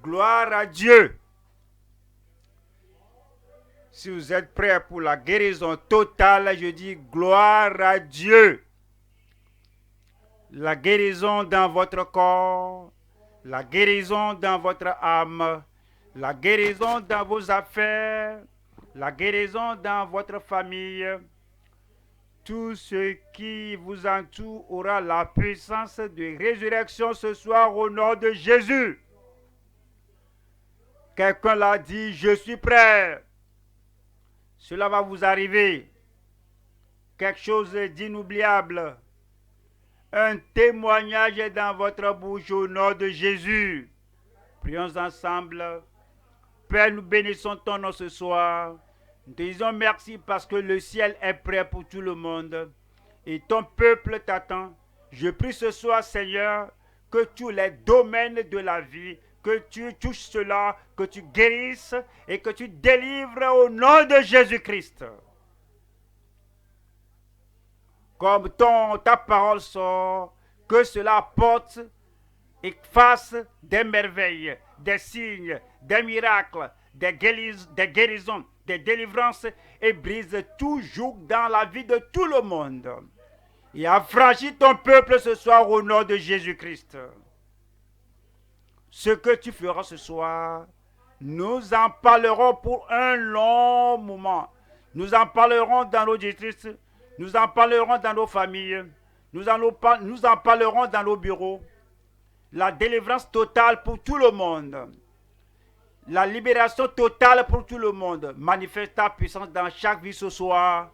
Gloire à Dieu. Si vous êtes prêts pour la guérison totale, je dis gloire à Dieu. La guérison dans votre corps, la guérison dans votre âme, la guérison dans vos affaires, la guérison dans votre famille. Tout ce qui vous entoure aura la puissance de résurrection ce soir au nom de Jésus. Quelqu'un l'a dit, je suis prêt. Cela va vous arriver. Quelque chose d'inoubliable. Un témoignage est dans votre bouche au nom de Jésus. Prions ensemble. Père, nous bénissons ton nom ce soir. Nous te disons merci parce que le ciel est prêt pour tout le monde. Et ton peuple t'attend. Je prie ce soir, Seigneur, que tous les domaines de la vie, que tu touches cela, que tu guérisses et que tu délivres au nom de Jésus-Christ. Comme ta parole sort, que cela apporte et fasse des merveilles, des signes, des miracles, des guérisons, des délivrances et brise toujours dans la vie de tout le monde. Et affranchis ton peuple ce soir au nom de Jésus-Christ. Ce que tu feras ce soir, nous en parlerons pour un long moment. Nous en parlerons dans nos districts, nous en parlerons dans nos familles, nous en parlerons dans nos bureaux. La délivrance totale pour tout le monde. La libération totale pour tout le monde. Manifeste ta puissance dans chaque vie ce soir.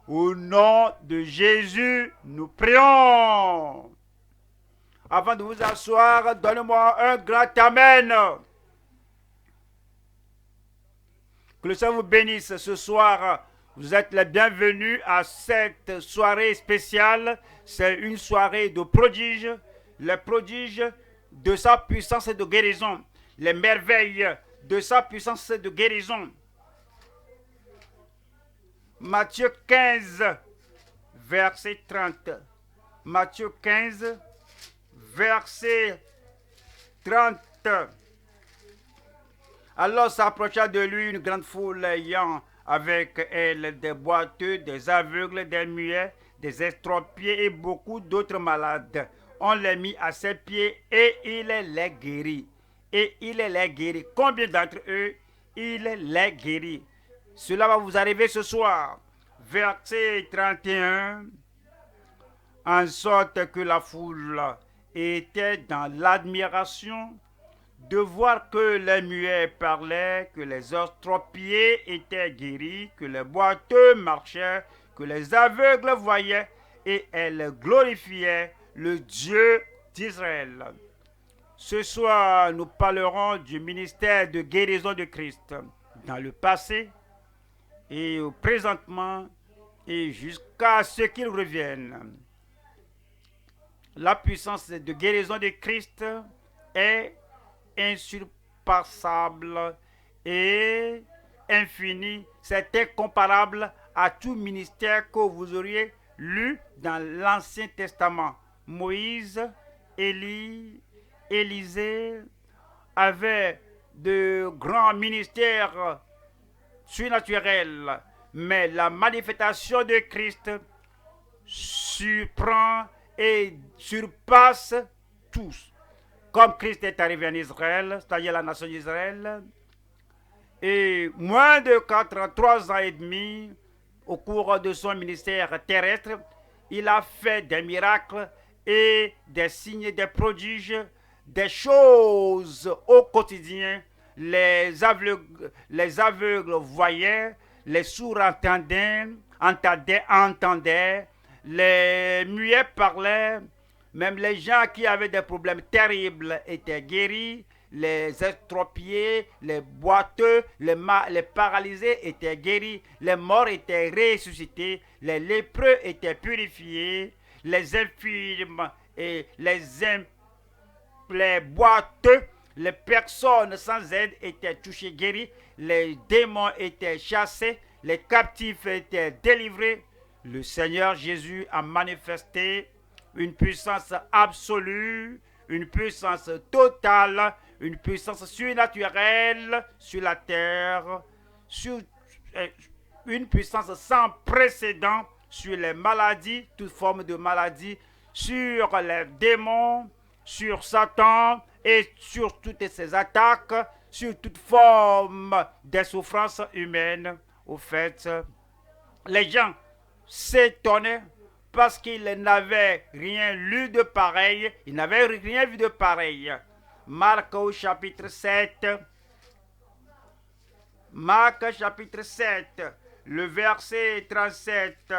Au nom de Jésus, nous prions. Avant de vous asseoir, donnez-moi un grand amen. Que le Seigneur vous bénisse ce soir. Vous êtes les bienvenus à cette soirée spéciale. C'est une soirée de prodiges. Les prodiges de sa puissance de guérison. Les merveilles de sa puissance de guérison. Matthieu 15, verset 30. Matthieu 15, verset 30. Alors s'approcha de lui une grande foule ayant avec elle des boiteux, des aveugles, des muets, des estropiés et beaucoup d'autres malades. On les mit à ses pieds et il les guérit. Et il les guérit. Combien d'entre eux il les guérit? Cela va vous arriver ce soir. Verset 31. En sorte que la foule était dans l'admiration de voir que les muets parlaient, que les estropiés étaient guéris, que les boiteux marchaient, que les aveugles voyaient, et elle glorifiait le Dieu d'Israël. Ce soir, nous parlerons du ministère de guérison de Christ dans le passé et présentement et jusqu'à ce qu'il revienne. La puissance de guérison de Christ est insurpassable et infinie. C'est incomparable à tout ministère que vous auriez lu dans l'Ancien Testament. Moïse, Élie, Élisée avaient de grands ministères surnaturels, mais la manifestation de Christ surprend et surpasse tous. Comme Christ est arrivé en Israël, c'est-à-dire la nation d'Israël, et moins de 3 ans et demi, au cours de son ministère terrestre, il a fait des miracles et des signes, des prodiges, des choses au quotidien. Les aveugles voyaient, les sourds entendaient, les muets parlaient, même les gens qui avaient des problèmes terribles étaient guéris, les estropiés, les boiteux, les paralysés étaient guéris, les morts étaient ressuscités, les lépreux étaient purifiés, les infirmes et les boiteux, les personnes sans aide étaient touchées, guéries, les démons étaient chassés, les captifs étaient délivrés. Le Seigneur Jésus a manifesté une puissance absolue, une puissance totale, une puissance surnaturelle sur la terre, sur une puissance sans précédent sur les maladies, toute forme de maladie, sur les démons, sur Satan et sur toutes ses attaques, sur toute forme de souffrance humaine. Au fait, les gens s'étonnaient parce qu'ils n'avaient rien lu de pareil, ils n'avaient rien vu de pareil. Marc au chapitre 7, Marc chapitre 7, le verset 37.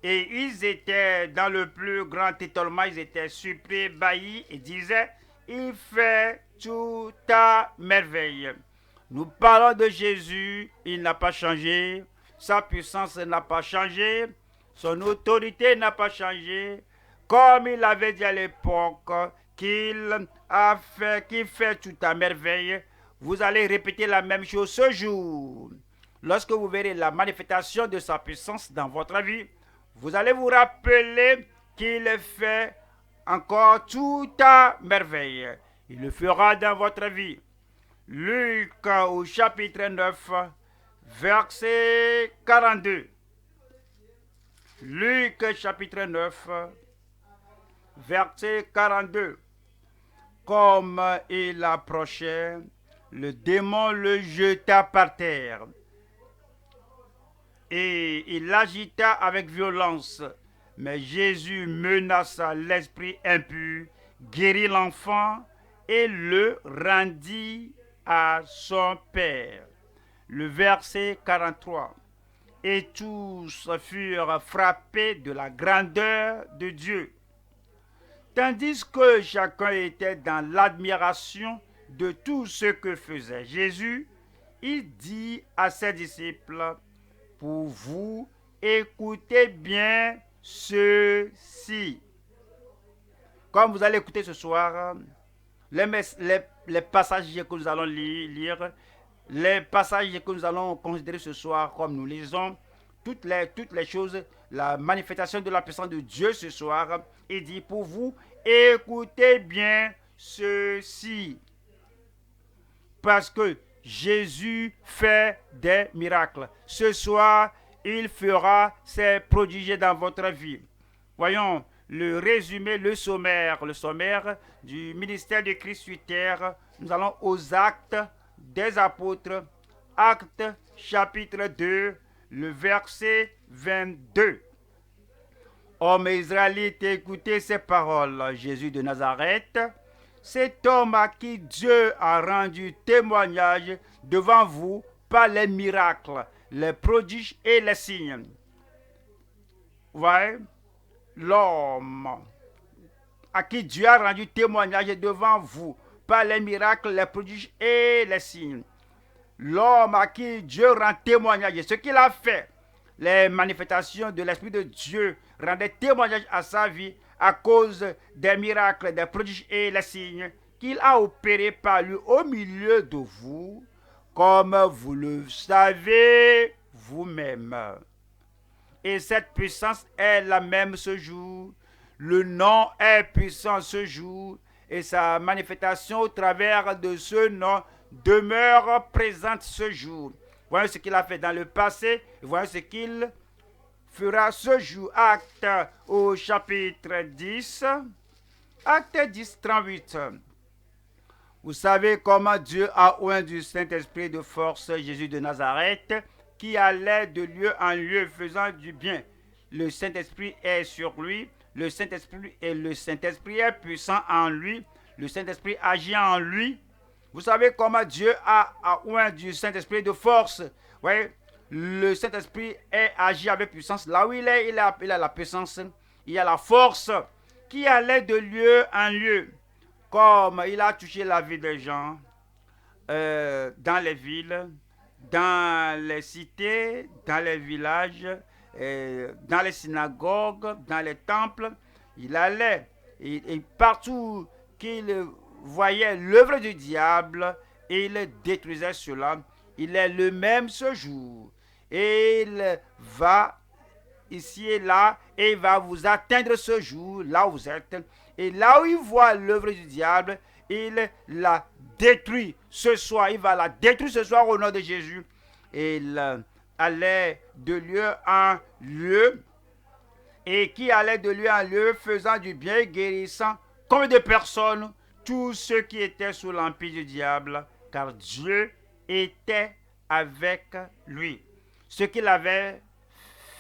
Et ils étaient dans le plus grand étonnement, ils étaient surpris, ébahis et disaient, il fait tout à merveille. Nous parlons de Jésus, il n'a pas changé, sa puissance n'a pas changé, son autorité n'a pas changé, comme il avait dit à l'époque qu'il fait tout à merveille. Vous allez répéter la même chose ce jour. Lorsque vous verrez la manifestation de sa puissance dans votre vie, vous allez vous rappeler qu'il fait encore tout à merveille. Il le fera dans votre vie. Luc au chapitre 9, verset 42. Luc chapitre 9, verset 42. Comme il approchait, le démon le jeta par terre et il l'agita avec violence. Mais Jésus menaça l'esprit impur, guérit l'enfant et le rendit à son père. Le verset 43. Et tous furent frappés de la grandeur de Dieu. Tandis que chacun était dans l'admiration de tout ce que faisait Jésus, il dit à ses disciples, pour vous, écoutez bien ceci. Comme vous allez écouter ce soir, les passages que nous allons lire, les passages que nous allons considérer ce soir, comme nous lisons, toutes les choses, la manifestation de la puissance de Dieu ce soir, il dit pour vous, écoutez bien ceci. Parce que Jésus fait des miracles. Ce soir, il fera ses prodiges dans votre vie. Voyons le résumé, le sommaire du ministère de Christ sur terre. Nous allons aux actes des apôtres, actes chapitre 2, le verset 22. Hommes israélites, écoutez ces paroles. Jésus de Nazareth, cet homme à qui Dieu a rendu témoignage devant vous par les miracles, les prodiges et les signes. Voyez, l'homme à qui Dieu a rendu témoignage devant vous par les miracles, les prodiges et les signes. L'homme à qui Dieu rend témoignage, ce qu'il a fait, les manifestations de l'Esprit de Dieu rendaient témoignage à sa vie à cause des miracles, des prodiges et les signes qu'il a opérés par lui au milieu de vous, comme vous le savez vous-même. Et cette puissance est la même ce jour. Le nom est puissant ce jour et sa manifestation au travers de ce nom demeure présente ce jour. Voyons ce qu'il a fait dans le passé, voyons ce qu'il fera ce jour. Acte au chapitre 10, acte 10, 38. Vous savez comment Dieu a oint du Saint-Esprit de force Jésus de Nazareth, qui allait de lieu en lieu faisant du bien. Le Saint-Esprit est sur lui, le Saint-Esprit est puissant en lui, le Saint-Esprit agit en lui. Vous savez comment Dieu a oint du Saint-Esprit de force. Vous voyez, le Saint-Esprit agit avec puissance. Là où il a la puissance, il y a la force qui allait de lieu en lieu. Comme il a touché la vie des gens, dans les villes, dans les cités, dans les villages, dans les synagogues, dans les temples, il allait, et partout qu'il voyait l'œuvre du diable, il détruisait cela. Il est le même ce jour. Et il va ici et là, et il va vous atteindre ce jour, là où vous êtes. Et là où il voit l'œuvre du diable, il la détruit ce soir. Il va la détruire ce soir au nom de Jésus. Et il allait de lieu en lieu, et qui allait de lieu en lieu, faisant du bien, guérissant combien de personnes? Tous ceux qui étaient sous l'empire du diable, car Dieu était avec lui. Ce qu'il avait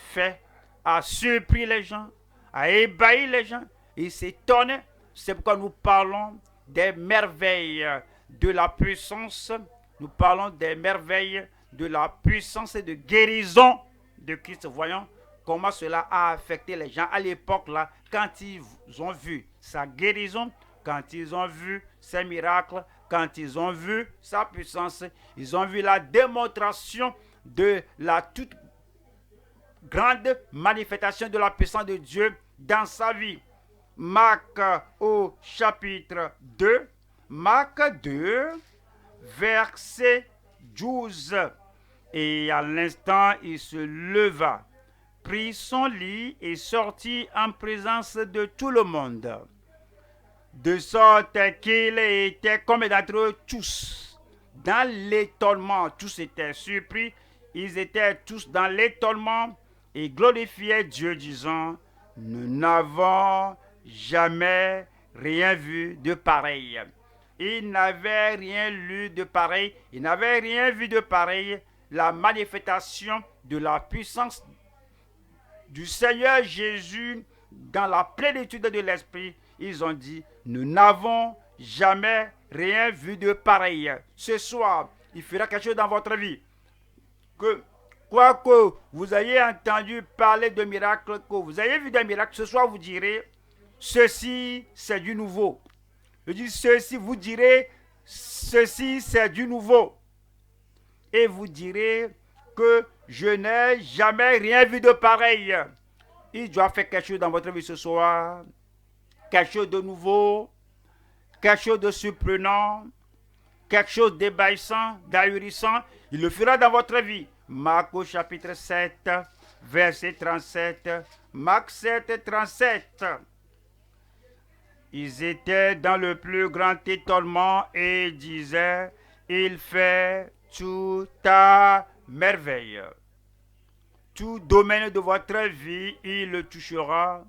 fait a surpris les gens, a ébahi les gens. Ils s'étonnaient. C'est pourquoi nous parlons des merveilles de la puissance. Nous parlons des merveilles de la puissance et de guérison de Christ. Voyons comment cela a affecté les gens à l'époque là, quand ils ont vu sa guérison, quand ils ont vu ses miracles, quand ils ont vu sa puissance, ils ont vu la démonstration de la toute grande manifestation de la puissance de Dieu dans sa vie. Marc au chapitre 2, Marc 2, verset 12. Et à l'instant, il se leva, prit son lit et sortit en présence de tout le monde, de sorte qu'il était comme d'entre eux tous dans l'étonnement. Tous étaient surpris, ils étaient tous dans l'étonnement et glorifiaient Dieu, disant: nous n'avons jamais rien vu de pareil. Ils n'avaient rien lu de pareil, ils n'avaient rien vu de pareil. La manifestation de la puissance du Seigneur Jésus dans la plénitude de l'Esprit, ils ont dit: nous n'avons jamais rien vu de pareil. Ce soir, il fera quelque chose dans votre vie. Quoi que vous ayez entendu parler de miracles, que vous ayez vu des miracles, ce soir vous direz: ceci c'est du nouveau. Je dis ceci, vous direz: ceci c'est du nouveau. Et vous direz que je n'ai jamais rien vu de pareil. Il doit faire quelque chose dans votre vie ce soir, quelque chose de nouveau, quelque chose de surprenant, quelque chose d'ébahissant, d'ahurissant. Il le fera dans votre vie. Marc au chapitre 7, verset 37. Marc 7, 37. Ils étaient dans le plus grand étonnement et disaient: il fait tout à merveille. Tout domaine de votre vie, il le touchera.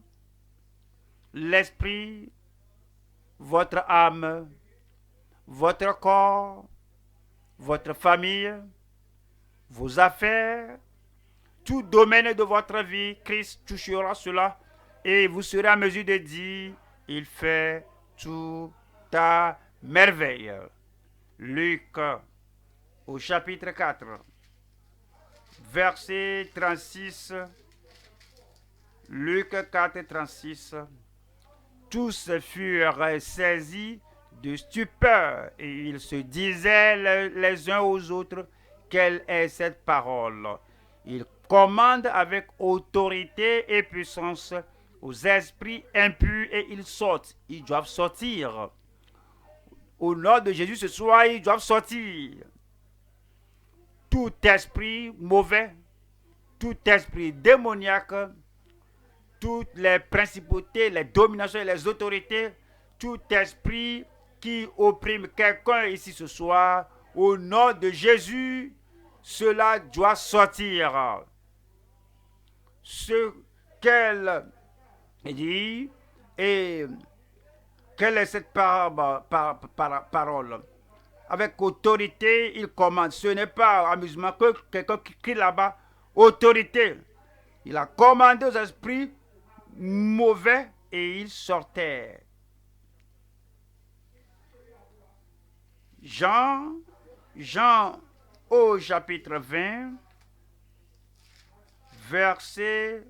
L'esprit, votre âme, votre corps, votre famille, vos affaires, tout domaine de votre vie, Christ touchera cela et vous serez en mesure de dire: il fait tout à merveille. Luc au chapitre 4, verset 36. Luc 4, 36. Tous furent saisis de stupeur et ils se disaient les uns aux autres: quelle est cette parole? Il commande avec autorité et puissance aux esprits impurs et ils sortent. Ils doivent sortir. Au nom de Jésus ce soir, ils doivent sortir. Tout esprit mauvais, tout esprit démoniaque, toutes les principautés, les dominations et les autorités, tout esprit qui opprime quelqu'un ici ce soir, au nom de Jésus, cela doit sortir. Ce qu'elle dit, et quelle est cette parole? Avec autorité, il commande. Ce n'est pas amusement que quelqu'un qui crie là-bas: autorité. Il a commandé aux esprits mauvais et ils sortaient. Jean au chapitre 20, verset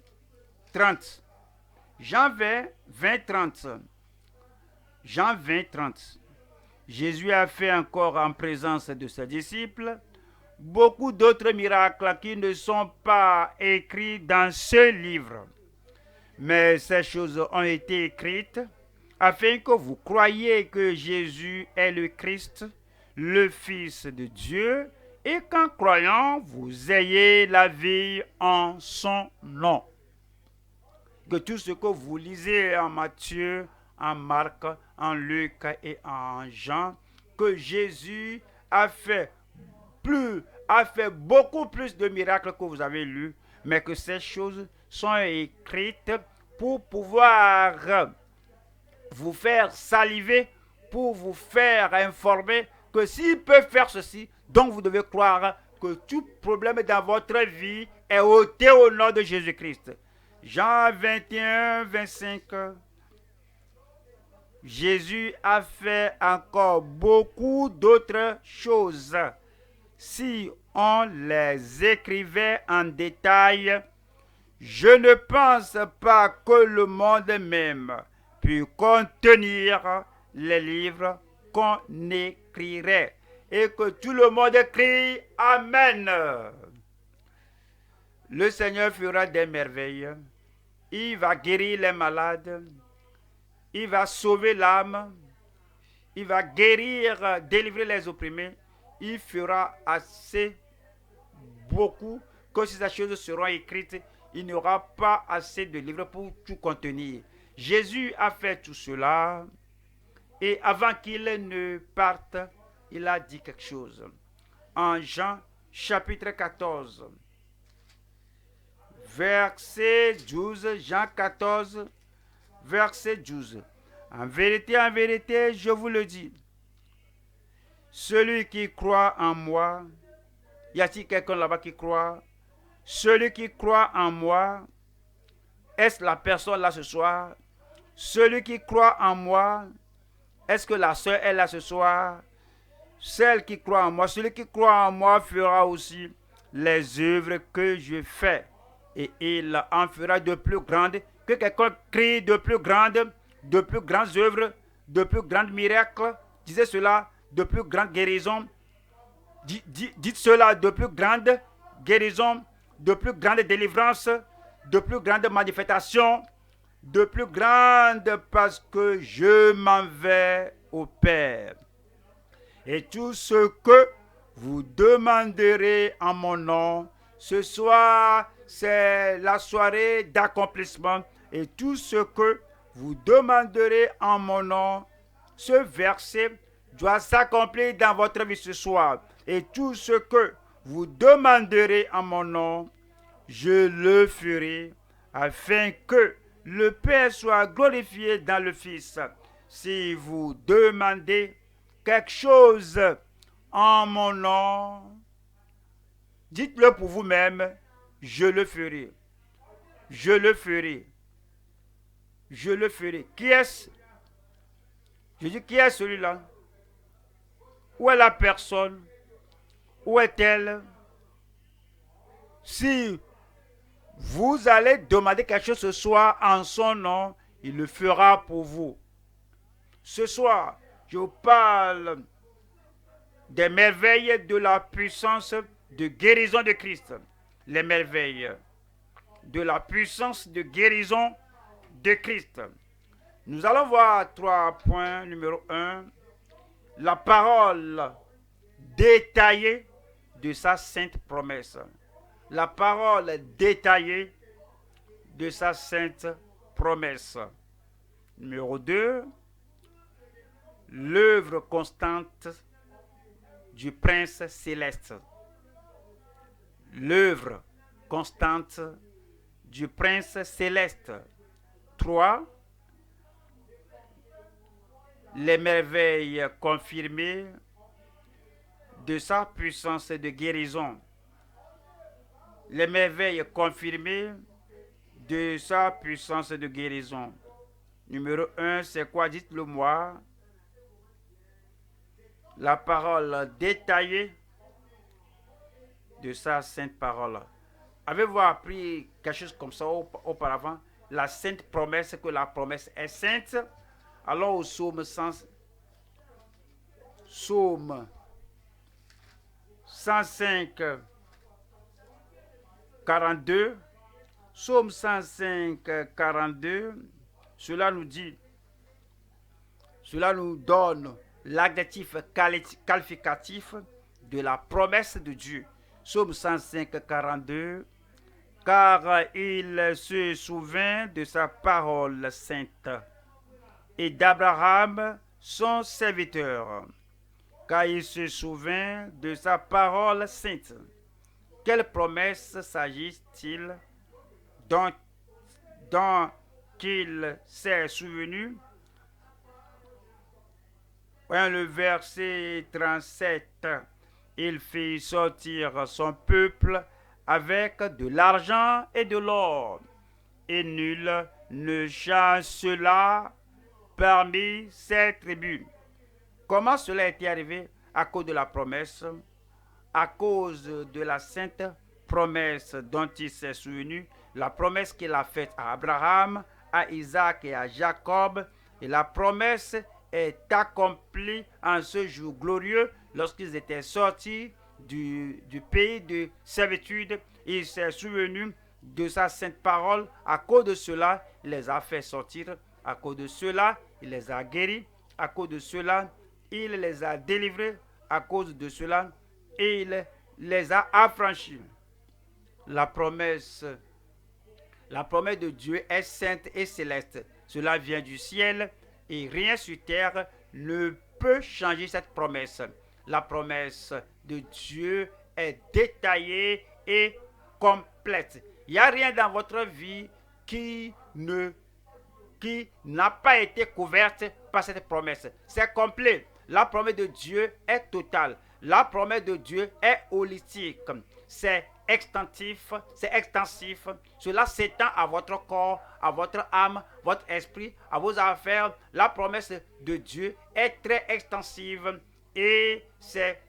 30. Jean 20, 30. Jean 20, 30. Jésus a fait encore en présence de ses disciples beaucoup d'autres miracles qui ne sont pas écrits dans ce livre. Mais ces choses ont été écrites afin que vous croyiez que Jésus est le Christ, le Fils de Dieu, et qu'en croyant, vous ayez la vie en son nom. Que tout ce que vous lisez en Matthieu, en Marc, en Luc et en Jean, que Jésus a fait beaucoup plus de miracles que vous avez lus, mais que ces choses sont écrites pour pouvoir vous faire saliver, pour vous faire informer que s'il peut faire ceci, donc vous devez croire que tout problème dans votre vie est ôté au nom de Jésus-Christ. Jean 21, 25. Jésus a fait encore beaucoup d'autres choses. Si on les écrivait en détail, je ne pense pas que le monde même puisse contenir les livres qu'on écrirait. Et que tout le monde crie Amen. Le Seigneur fera des merveilles. Il va guérir les malades. Il va sauver l'âme. Il va guérir, délivrer les opprimés. Il fera assez beaucoup que si ces choses seront écrites, il n'y aura pas assez de livres pour tout contenir. Jésus a fait tout cela et avant qu'il ne parte, il a dit quelque chose. En Jean chapitre 14, verset 12, Jean 14, verset 12. En vérité, je vous le dis, celui qui croit en moi, y a-t-il quelqu'un là-bas qui croit? Celui qui croit en moi, est-ce la personne là ce soir? Celui qui croit en moi, est-ce que la sœur est là ce soir? Celle qui croit en moi, celui qui croit en moi fera aussi les œuvres que je fais. Et il en fera de plus grandes, que quelqu'un crie de plus grandes œuvres, de plus grands miracles. Disez cela, de plus grandes guérisons. Dites cela, de plus grandes guérisons, de plus grandes délivrances, de plus grandes manifestations, de plus grandes parce que je m'en vais au Père. Et tout ce que vous demanderez en mon nom, ce soir, c'est la soirée d'accomplissement. Et tout ce que vous demanderez en mon nom, ce verset doit s'accomplir dans votre vie ce soir. Et tout ce que vous demanderez en mon nom, je le ferai, afin que le Père soit glorifié dans le Fils. Si vous demandez quelque chose en mon nom, dites-le pour vous-même, je le ferai. Je le ferai. Je le ferai. Qui est-ce? Je dis, qui est celui-là? Où est la personne? Où est-elle? Si vous allez demander quelque chose ce soir en son nom, il le fera pour vous. Ce soir, je vous parle des merveilles de la puissance de guérison de Christ. Les merveilles de la puissance de guérison de Christ. Nous allons voir 3 points. Numéro 1, la parole détaillée de sa sainte promesse. La parole détaillée de sa sainte promesse. Numéro 2, l'œuvre constante du Prince céleste. L'œuvre constante du Prince céleste. 3, les merveilles confirmées de sa puissance de guérison. Les merveilles confirmées de sa puissance de guérison. Numéro 1, c'est quoi? Dites-le moi. La parole détaillée de sa sainte parole. Avez-vous appris quelque chose comme ça auparavant? La sainte promesse, que la promesse est sainte. Alors au psaume 105, psaume 42, psaume 105, 42, cela nous dit, cela nous donne l'adjectif qualificatif de la promesse de Dieu. Psaume 105, 42, car il se souvint de sa parole sainte. et d'Abraham, son serviteur, car il se souvint de sa parole sainte. Quelle promesse s'agit-il dont qu'il s'est souvenu? Voyons le verset 37. Il fit sortir son peuple avec de l'argent et de l'or, et nul ne chancela parmi ses tribus. Comment cela est arrivé? À cause de la promesse, à cause de la sainte promesse dont il s'est souvenu, la promesse qu'il a faite à Abraham, à Isaac et à Jacob, et la promesse est accomplie en ce jour glorieux lorsqu'ils étaient sortis du pays de servitude. Il s'est souvenu de sa sainte parole. À cause de cela, il les a fait sortir. À cause de cela, il les a guéris. À cause de cela, il les a délivrés. À cause de cela, il les a affranchis. La promesse de Dieu est sainte et céleste. Cela vient du ciel et rien sur terre ne peut changer cette promesse. La promesse de Dieu est détaillée et complète. Il n'y a rien dans votre vie qui n'a pas été couverte par cette promesse. C'est complet. La promesse de Dieu est totale. La promesse de Dieu est holistique. C'est extensif. Cela s'étend à votre corps, à votre âme, votre esprit, à vos affaires. La promesse de Dieu est très extensive et c'est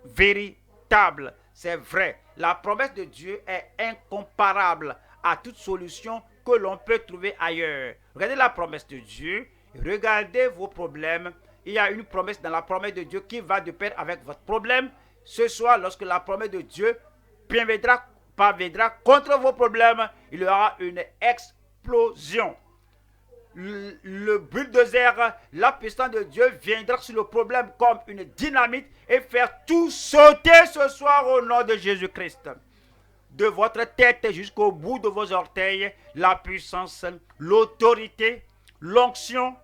véritable. C'est vrai. La promesse de Dieu est incomparable à toute solution que l'on peut trouver ailleurs. Regardez la promesse de Dieu. Regardez vos problèmes. Il y a une promesse dans la promesse de Dieu qui va de pair avec votre problème. Ce soir, lorsque la promesse de Dieu parviendra contre vos problèmes, il y aura une explosion. Le bulldozer, la puissance de Dieu viendra sur le problème comme une dynamite et faire tout sauter ce soir au nom de Jésus-Christ. De votre tête jusqu'au bout de vos orteils, la puissance, l'autorité, l'onction,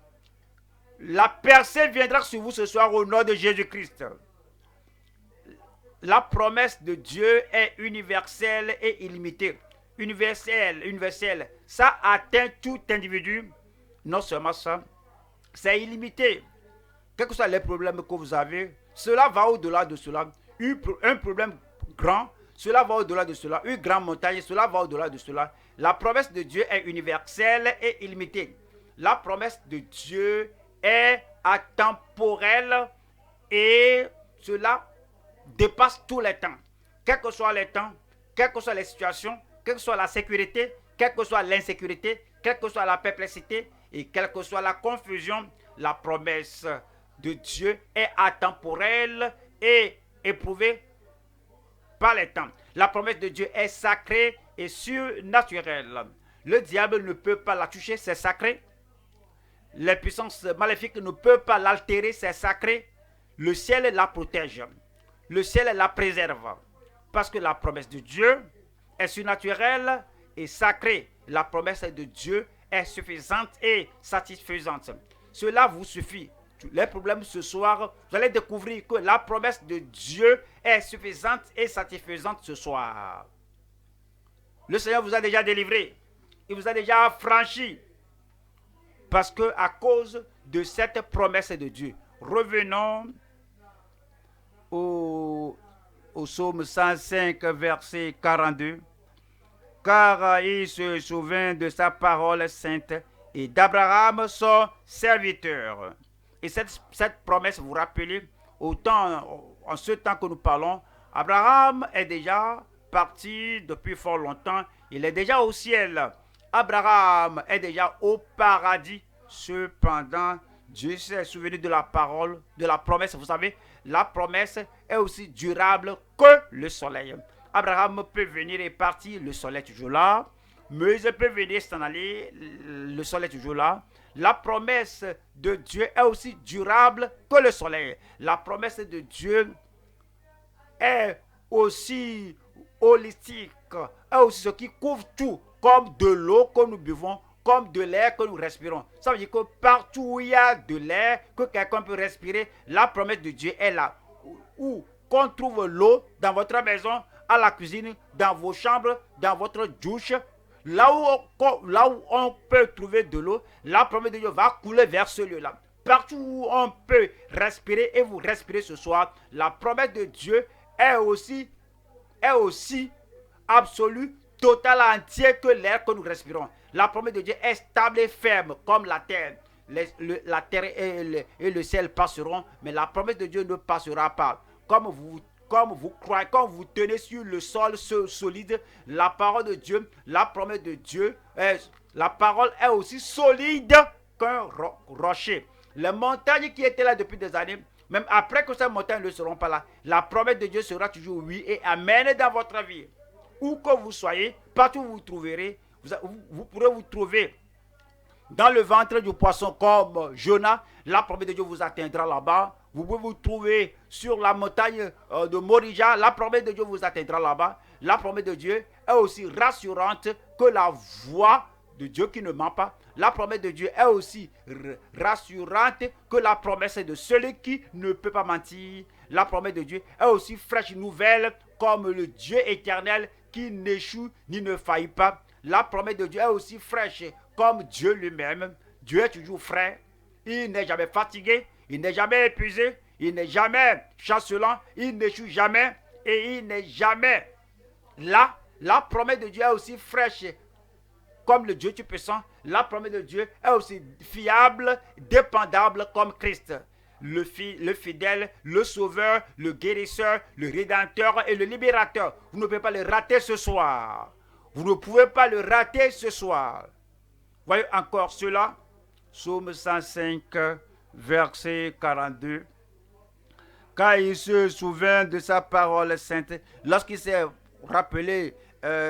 la percée viendra sur vous ce soir au nom de Jésus-Christ. La promesse de Dieu est universelle et illimitée. Universelle. Ça atteint tout individu. Non seulement ça, c'est illimité. Quels que soient les problèmes que vous avez, cela va au-delà de cela. Un problème grand, cela va au-delà de cela. Une grande montagne, cela va au-delà de cela. La promesse de Dieu est universelle et illimitée. La promesse de Dieu est atemporelle et cela dépasse tous les temps. Quels que soient les temps, quelles que soient les situations, quelle que soit la sécurité, quelle que soit l'insécurité, quelle que soit la perplexité et quelle que soit la confusion, la promesse de Dieu est atemporelle et éprouvée par les temps. La promesse de Dieu est sacrée et surnaturelle. Le diable ne peut pas la toucher, c'est sacré. Les puissances maléfiques ne peuvent pas l'altérer, c'est sacré. Le ciel la protège. Le ciel la préserve. Parce que la promesse de Dieu est surnaturelle et sacrée. La promesse de Dieu est suffisante et satisfaisante. Cela vous suffit. Tous les problèmes ce soir, vous allez découvrir que la promesse de Dieu est suffisante et satisfaisante ce soir. Le Seigneur vous a déjà délivré. Il vous a déjà affranchi. Parce que à cause de cette promesse de Dieu, revenons au psaume 105, verset 42. Car il se souvint de sa parole sainte et d'Abraham son serviteur. Et cette promesse, vous rappelez, en ce temps que nous parlons, Abraham est déjà parti depuis fort longtemps. Il est déjà au ciel. Abraham est déjà au paradis. Cependant, Dieu s'est souvenu de la parole, de la promesse. Vous savez, la promesse est aussi durable que le soleil. Abraham peut venir et partir, le soleil est toujours là. Moïse peut venir s'en aller, le soleil est toujours là. La promesse de Dieu est aussi durable que le soleil. La promesse de Dieu est aussi holistique, est aussi ce qui couvre tout, comme de l'eau que nous buvons, comme de l'air que nous respirons. Ça veut dire que partout où il y a de l'air que quelqu'un peut respirer, la promesse de Dieu est là. Où qu'on trouve l'eau dans votre maison, à la cuisine, dans vos chambres, dans votre douche, là où on peut trouver de l'eau, la promesse de Dieu va couler vers ce lieu-là. Partout où on peut respirer et vous respirez ce soir, la promesse de Dieu est aussi absolue, totale, entière que l'air que nous respirons. La promesse de Dieu est stable et ferme comme la terre. La terre et le ciel passeront, mais la promesse de Dieu ne passera pas. Comme vous croyez, quand vous tenez sur le sol solide, la parole de Dieu, la promesse de Dieu, la parole est aussi solide qu'un rocher. Les montagnes qui étaient là depuis des années, même après que ces montagnes ne seront pas là, la promesse de Dieu sera toujours oui et amen dans votre vie. Où que vous soyez, partout où vous trouverez, vous pourrez vous trouver dans le ventre du poisson comme Jonas. La promesse de Dieu vous atteindra là-bas. Vous pouvez vous trouver sur la montagne de Morija. La promesse de Dieu vous atteindra là-bas. La promesse de Dieu est aussi rassurante que la voix de Dieu qui ne ment pas. La promesse de Dieu est aussi rassurante que la promesse de celui qui ne peut pas mentir. La promesse de Dieu est aussi fraîche, nouvelle, comme le Dieu éternel qui n'échoue ni ne faillit pas. La promesse de Dieu est aussi fraîche comme Dieu lui-même. Dieu est toujours frais. Il n'est jamais fatigué. Il n'est jamais épuisé. Il n'est jamais chancelant. Il n'échoue jamais. Et il n'est jamais là. La promesse de Dieu est aussi fraîche comme le Dieu Tout-Puissant. La promesse de Dieu est aussi fiable, dépendable comme Christ. Le fidèle, le sauveur, le guérisseur, le rédempteur et le libérateur. Vous ne pouvez pas le rater ce soir. Vous ne pouvez pas le rater ce soir. Voyez encore cela. Psaume 105, verset 42. Car il se souvint de sa parole sainte. Lorsqu'il s'est rappelé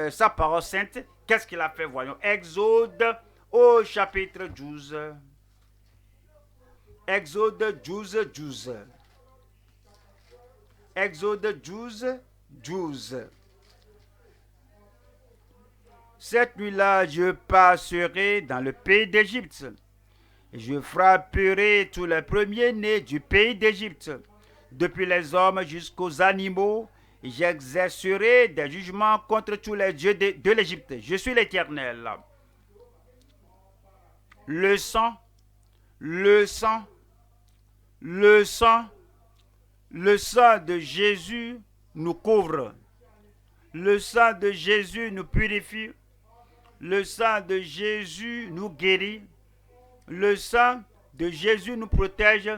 sa parole sainte, qu'est-ce qu'il a fait? Voyons. Exode au chapitre 12. Exode 12, 12. Exode 12, 12. Cette nuit-là, je passerai dans le pays d'Égypte. Et je frapperai tous les premiers-nés du pays d'Égypte, depuis les hommes jusqu'aux animaux, et j'exercerai des jugements contre tous les dieux de l'Égypte. Je suis l'Éternel. Le sang, le sang, le sang, le sang de Jésus nous couvre. Le sang de Jésus nous purifie. Le sang de Jésus nous guérit. Le sang de Jésus nous protège.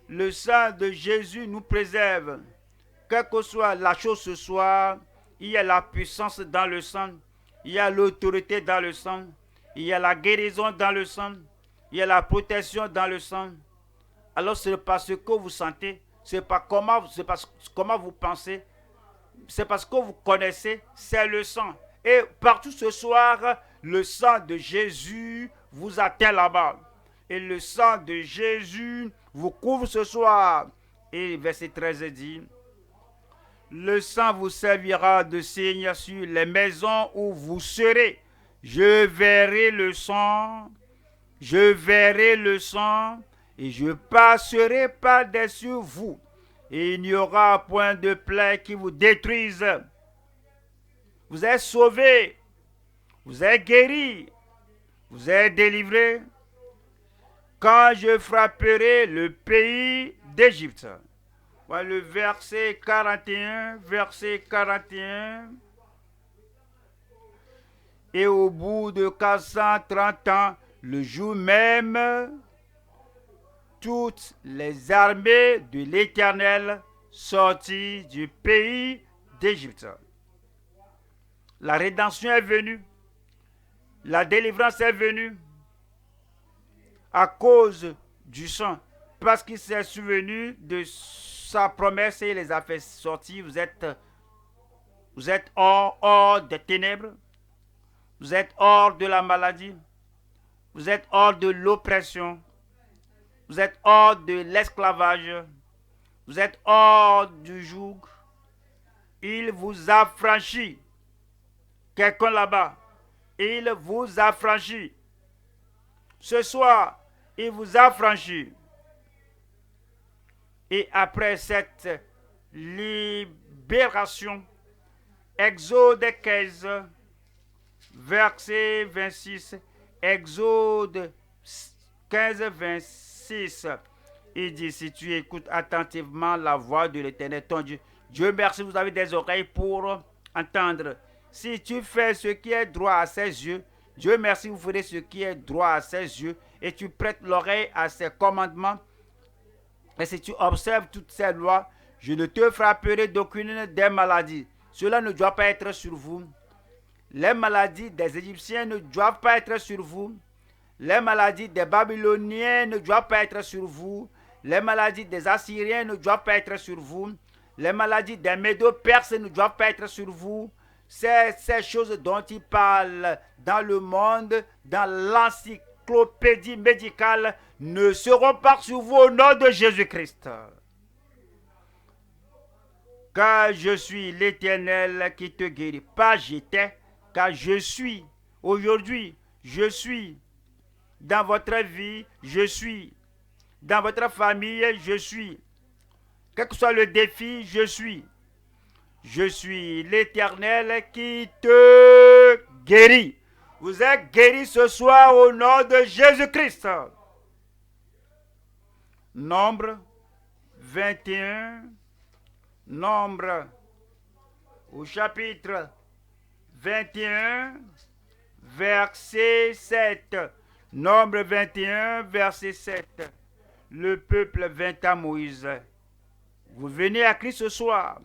Le sang de Jésus nous préserve. Quelle que soit la chose ce soir, il y a la puissance dans le sang. Il y a l'autorité dans le sang. Il y a la guérison dans le sang. Il y a la protection dans le sang. Alors ce n'est pas ce que vous sentez. Ce n'est pas comment vous pensez. C'est parce que vous connaissez, c'est le sang. Et partout ce soir, le sang de Jésus vous atteint là-bas. Et le sang de Jésus vous couvre ce soir. Et verset 13 dit, le sang vous servira de signe sur les maisons où vous serez. Je verrai le sang, et je passerai par-dessus vous. Et il n'y aura point de plaie qui vous détruise. Vous êtes sauvés, vous êtes guéris, vous êtes délivrés. Quand je frapperai le pays d'Égypte. Voilà le verset 41, verset 41. Et au bout de 430 ans, le jour même, toutes les armées de l'Éternel sortirent du pays d'Égypte. La rédemption est venue. La délivrance est venue à cause du sang. Parce qu'il s'est souvenu de sa promesse et les a fait sortir. Vous êtes hors des ténèbres. Vous êtes hors de la maladie. Vous êtes hors de l'oppression. Vous êtes hors de l'esclavage. Vous êtes hors du joug. Il vous a franchi. Quelqu'un là-bas. Il vous a franchi. Ce soir, il vous a franchi. Et après cette libération, Exode 15, verset 26, Exode 15, 26, il dit, si tu écoutes attentivement la voix de l'Éternel, ton Dieu, Dieu merci, vous avez des oreilles pour entendre. Si tu fais ce qui est droit à ses yeux, Dieu merci, vous ferez ce qui est droit à ses yeux, et tu prêtes l'oreille à ses commandements, et si tu observes toutes ces lois, je ne te frapperai d'aucune des maladies. Cela ne doit pas être sur vous. Les maladies des Égyptiens ne doivent pas être sur vous. Les maladies des Babyloniens ne doivent pas être sur vous. Les maladies des Assyriens ne doivent pas être sur vous. Les maladies des Médo-Perses ne doivent pas être sur vous. C'est ces choses dont il parle dans le monde, dans l'encyclopédie médicale, ne seront pas sur vous au nom de Jésus-Christ. Car je suis l'Éternel qui te guérit. Pas j'étais, car je suis. Aujourd'hui, je suis. Dans votre vie, je suis. Dans votre famille, je suis. Quel que soit le défi, je suis. Je suis l'Éternel qui te guérit. Vous êtes guéris ce soir au nom de Jésus-Christ. Nombre 21. Nombre au chapitre 21, verset 7. Nombre 21, verset 7. Le peuple vint à Moïse. Vous venez à Christ ce soir.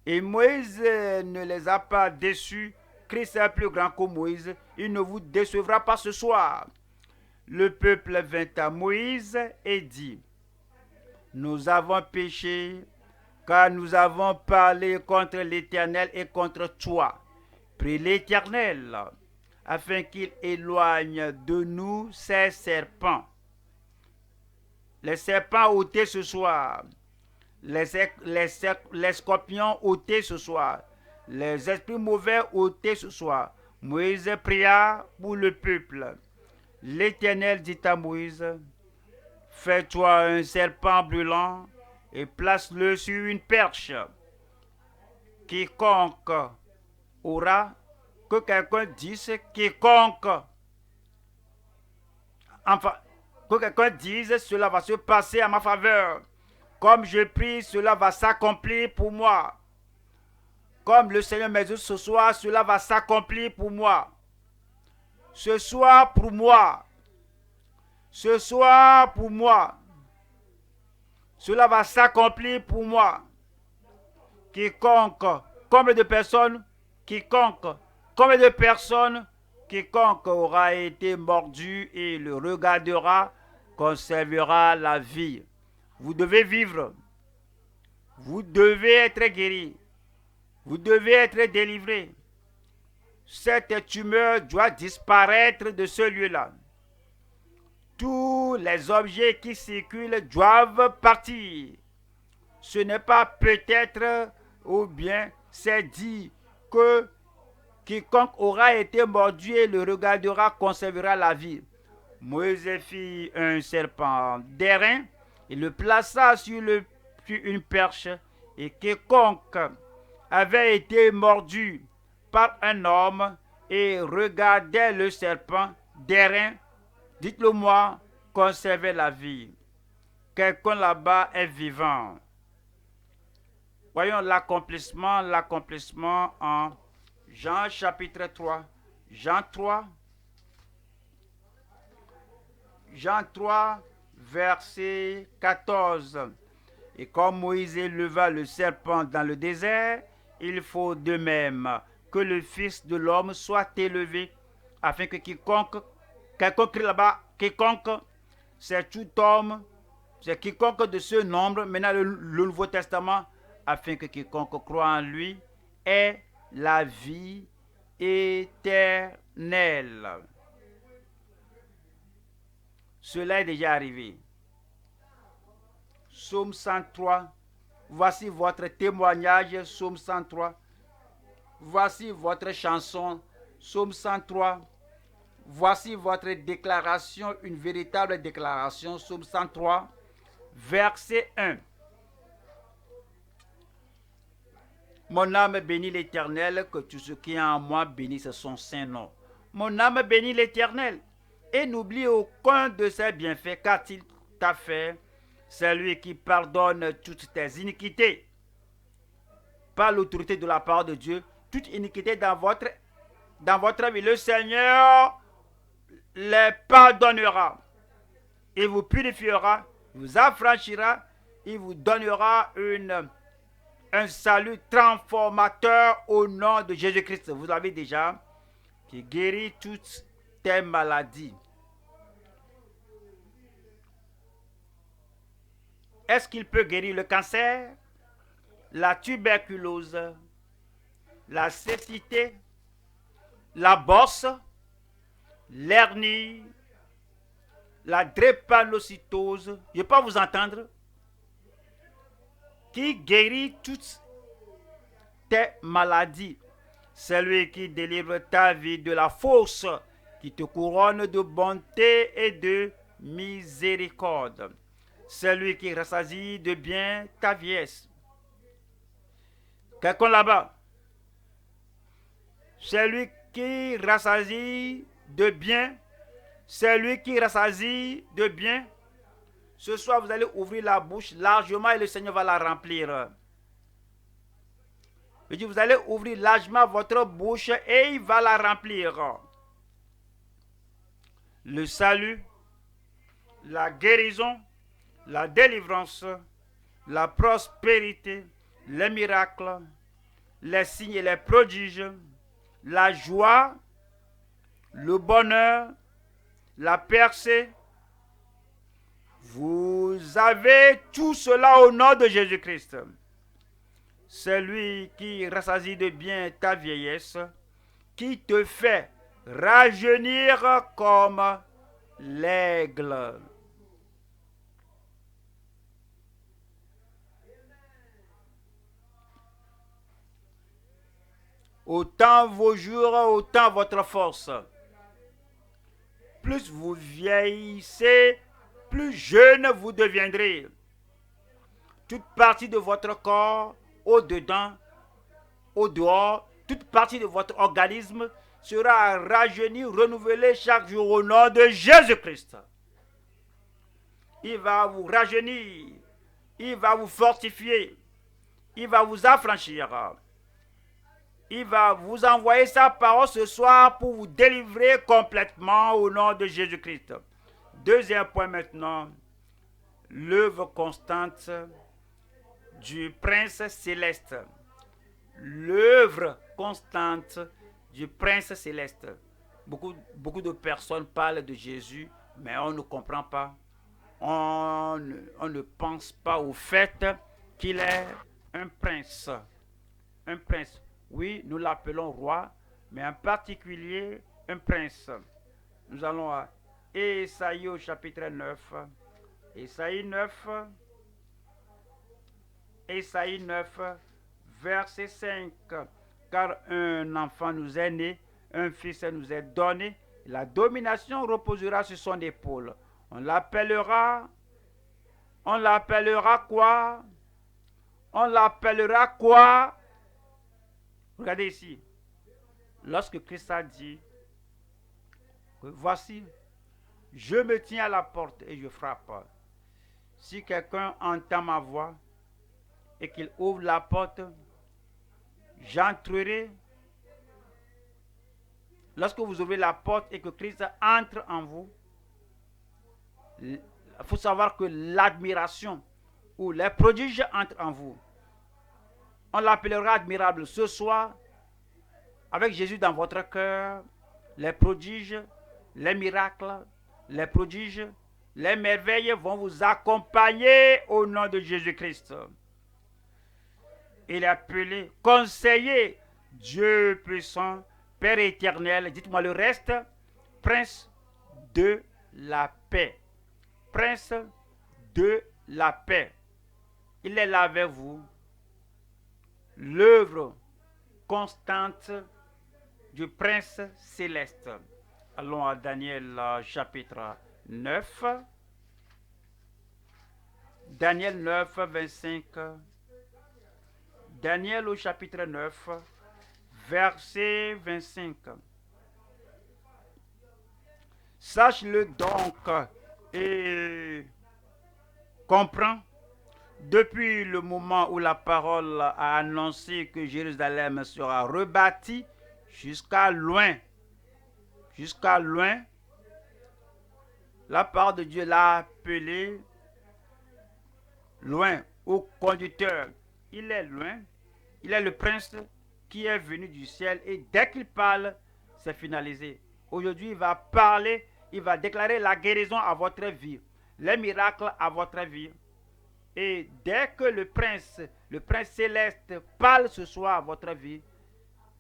Et Moïse ne les a pas déçus. Christ est plus grand que Moïse. Il ne vous décevra pas ce soir. Le peuple vint à Moïse et dit, nous avons péché, car nous avons parlé contre l'Éternel et contre toi. Prie l'Éternel, afin qu'il éloigne de nous ces serpents. Les serpents ôtés ce soir. Les scorpions ôtés ce soir. Les esprits mauvais ôtés ce soir. Moïse pria pour le peuple. L'Éternel dit à Moïse, fais-toi un serpent brûlant et place-le sur une perche. Quiconque aura, que quelqu'un dise, que quelqu'un dise, cela va se passer à ma faveur. Comme je prie, cela va s'accomplir pour moi. Comme le Seigneur m'a dit ce soir, cela va s'accomplir pour moi. Ce soir pour moi. Ce soir pour moi. Cela va s'accomplir pour moi. Quiconque aura été mordu et le regardera, conservera la vie. Vous devez vivre. Vous devez être guéri. Vous devez être délivré. Cette tumeur doit disparaître de ce lieu-là. Tous les objets qui circulent doivent partir. Ce n'est pas peut-être ou bien c'est dit que quiconque aura été mordu et le regardera conservera la vie. Moïse fit un serpent d'airain et le plaça sur une perche, et quiconque avait été mordu par un homme et regardait le serpent d'airain, dites-le moi, conservait la vie. Quelqu'un là-bas est vivant. Voyons l'accomplissement en Jean chapitre 3. Jean 3, verset 14. Et comme Moïse éleva le serpent dans le désert, il faut de même que le Fils de l'homme soit élevé, afin que quiconque là-bas, c'est tout homme, c'est quiconque de ce nombre, maintenant le Nouveau Testament, afin que quiconque croit en lui ait la vie éternelle. Cela est déjà arrivé. Psaume 103, voici votre témoignage, Psaume 103. Voici votre chanson, Psaume 103. Voici votre déclaration, une véritable déclaration. Psaume 103, verset 1. Mon âme bénit l'Éternel, que tout ce qui est en moi bénisse son saint nom. Mon âme bénit l'Éternel, et n'oublie aucun de ses bienfaits, qu'a-t-il t'a fait? C'est lui qui pardonne toutes tes iniquités. Par l'autorité de la parole de Dieu, toute iniquité dans votre vie, le Seigneur les pardonnera. Il vous purifiera, vous affranchira, il vous donnera un salut transformateur au nom de Jésus-Christ. Vous avez déjà, qui guérit toutes tes maladies. Est-ce qu'il peut guérir le cancer, la tuberculose, la cécité, la bosse, l'hernie, la drépanocytose? Je peux vous entendre? Qui guérit toutes tes maladies. C'est lui qui délivre ta vie de la fausse, qui te couronne de bonté et de miséricorde. C'est lui qui rassasie de bien ta vieillesse. Quelqu'un là-bas. C'est lui qui rassasie de bien. C'est lui qui rassasie de bien. Ce soir, vous allez ouvrir la bouche largement et le Seigneur va la remplir. Je dis, vous allez ouvrir largement votre bouche et il va la remplir. Le salut, la guérison, la délivrance, la prospérité, les miracles, les signes et les prodiges, la joie, le bonheur, la percée. Vous avez tout cela au nom de Jésus-Christ. C'est lui qui rassasie de bien ta vieillesse, qui te fait rajeunir comme l'aigle. Autant vos jours, autant votre force. Plus vous vieillissez, plus jeune vous deviendrez. Toute partie de votre corps, au-dedans, au-dehors, toute partie de votre organisme sera rajeunie, renouvelée chaque jour au nom de Jésus-Christ. Il va vous rajeunir, il va vous fortifier, il va vous affranchir. Il va vous envoyer sa parole ce soir pour vous délivrer complètement au nom de Jésus-Christ. Deuxième point maintenant, l'œuvre constante du prince céleste. L'œuvre constante du prince céleste. Beaucoup de personnes parlent de Jésus, mais on ne comprend pas. On ne pense pas au fait qu'il est un prince. Un prince. Oui, nous l'appelons roi, mais en particulier un prince. Nous allons à Ésaïe au chapitre 9. Ésaïe 9, verset 5. Car un enfant nous est né, un fils nous est donné, la domination reposera sur son épaule. On l'appellera quoi? On l'appellera quoi? Regardez ici. Lorsque Christ a dit, voici, je me tiens à la porte et je frappe. Si quelqu'un entend ma voix et qu'il ouvre la porte, j'entrerai. Lorsque vous ouvrez la porte et que Christ entre en vous, il faut savoir que l'admiration ou les prodiges entrent en vous. On l'appellera admirable ce soir, avec Jésus dans votre cœur. Les prodiges, les miracles, les prodiges, les merveilles vont vous accompagner au nom de Jésus-Christ. Il est appelé conseiller, Dieu puissant, Père éternel. Dites-moi le reste. Prince de la paix. Prince de la paix. Il est là avec vous. L'œuvre constante du prince céleste. Allons à Daniel chapitre 9. Daniel 9, 25. Daniel au chapitre 9, verset 25. Sache-le donc et comprends, depuis le moment où la parole a annoncé que Jérusalem sera rebâtie jusqu'à loin, la parole de Dieu l'a appelé loin au conducteur. Il est loin, il est le prince qui est venu du ciel et dès qu'il parle, c'est finalisé. Aujourd'hui, il va parler, il va déclarer la guérison à votre vie, les miracles à votre vie. Et dès que le prince céleste parle ce soir à votre vie,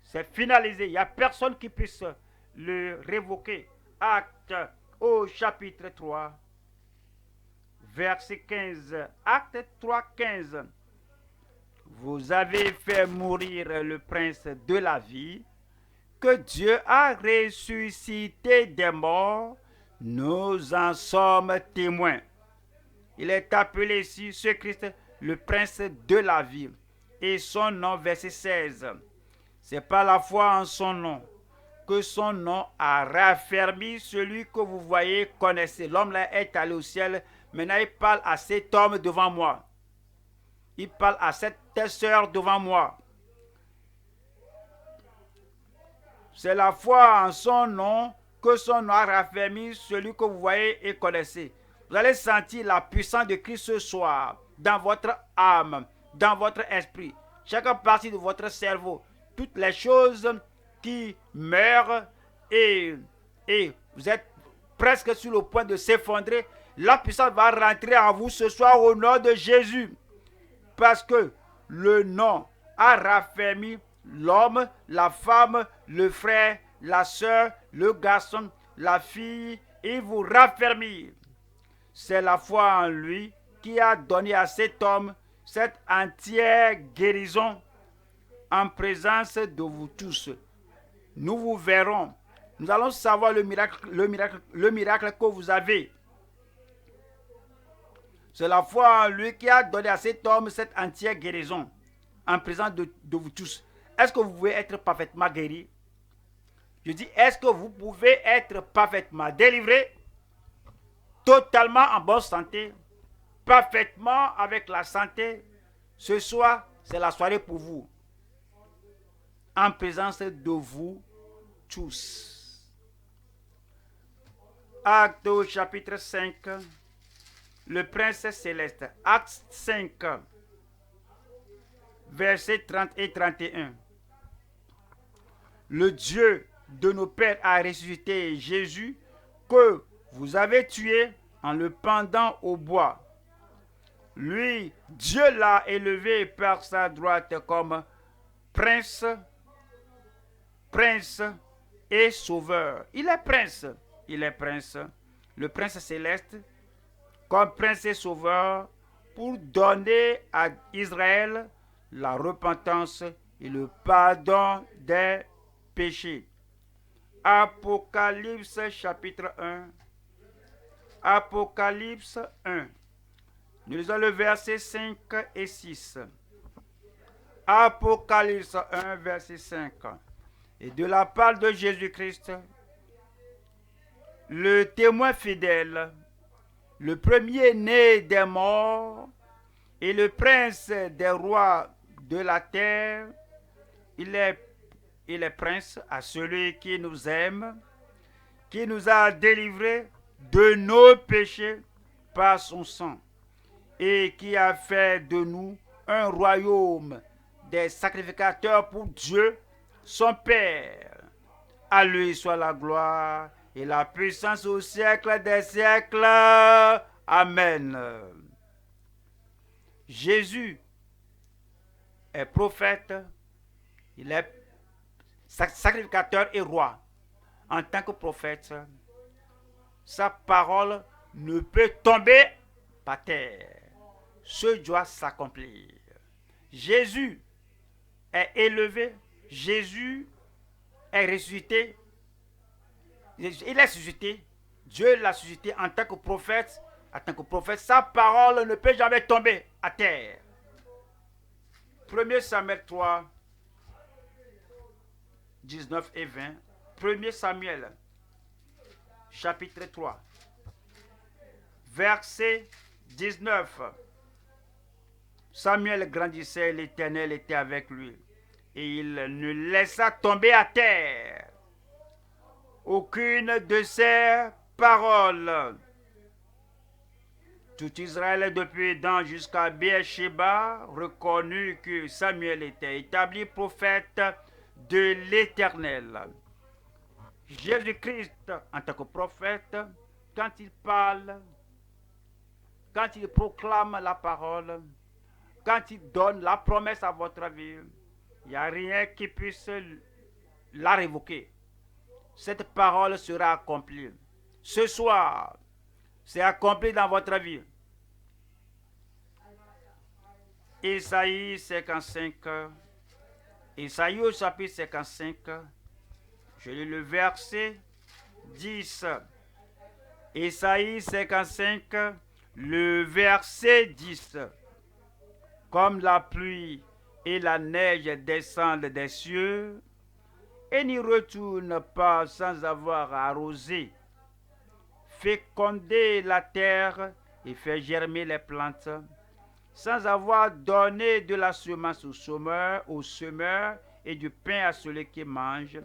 c'est finalisé. Il n'y a personne qui puisse le révoquer. Acte au chapitre 3, verset 15. Acte 3, 15. Vous avez fait mourir le prince de la vie, que Dieu a ressuscité des morts. Nous en sommes témoins. Il est appelé ici, ce Christ, le prince de la vie. Et son nom, verset 16. C'est par la foi en son nom que son nom a raffermi celui que vous voyez, connaissez. L'homme là est allé au ciel. Maintenant, il parle à cet homme devant moi. Il parle à cette sœur devant moi. C'est la foi en son nom que son nom a raffermi celui que vous voyez et connaissez. Vous allez sentir la puissance de Christ ce soir dans votre âme, dans votre esprit, chaque partie de votre cerveau. Toutes les choses qui meurent et vous êtes presque sur le point de s'effondrer, la puissance va rentrer en vous ce soir au nom de Jésus. Parce que le nom a raffermi l'homme, la femme, le frère, la sœur, le garçon, la fille, il vous raffermit. C'est la foi en lui qui a donné à cet homme cette entière guérison en présence de vous tous. Nous vous verrons. Nous allons savoir le miracle que vous avez. C'est la foi en lui qui a donné à cet homme cette entière guérison en présence de vous tous. Est-ce que vous pouvez être parfaitement guéri? Je dis, est-ce que vous pouvez être parfaitement délivré, totalement en bonne santé, parfaitement avec la santé? Ce soir, c'est la soirée pour vous, en présence de vous tous. Acte au chapitre 5, le prince céleste. Acte 5, versets 30 et 31. Le Dieu de nos pères a ressuscité Jésus que vous avez tué en le pendant au bois. Lui, Dieu l'a élevé par sa droite comme prince et sauveur. Il est prince, le prince céleste, comme prince et sauveur, pour donner à Israël la repentance et le pardon des péchés. Apocalypse chapitre 1. Apocalypse 1. Nous lisons le verset 5 et 6. Apocalypse 1, verset 5. Et de la part de Jésus-Christ, le témoin fidèle, le premier-né des morts et le prince des rois de la terre, il est prince à celui qui nous aime, qui nous a délivrés de nos péchés par son sang et qui a fait de nous un royaume des sacrificateurs pour Dieu, son Père. À lui soit la gloire et la puissance au siècle des siècles. Amen. Jésus est prophète, il est sacrificateur et roi. En tant que prophète, sa parole ne peut tomber par terre. Ce doit s'accomplir. Jésus est élevé, Jésus est ressuscité Il est suscité. Dieu l'a suscité en tant que prophète. En tant que prophète, sa parole ne peut jamais tomber à terre. 1 Samuel 3, 19 et 20. 1 Samuel, chapitre 3, verset 19. Samuel grandissait, l'Éternel était avec lui, et il ne laissa tomber à terre aucune de ses paroles. Tout Israël, depuis Dan jusqu'à Beersheba, reconnut que Samuel était établi prophète de l'Éternel. Jésus-Christ, en tant que prophète, quand il parle, quand il proclame la parole, quand il donne la promesse à votre vie, il n'y a rien qui puisse la révoquer. Cette parole sera accomplie. Ce soir, c'est accompli dans votre vie. Isaïe 55, Isaïe au chapitre 55, je lis le verset 10. Isaïe 55, le verset 10. Comme la pluie et la neige descendent des cieux et n'y retournent pas sans avoir arrosé, fécondé la terre et fait germer les plantes, sans avoir donné de la semence au semeur et du pain à celui qui mange.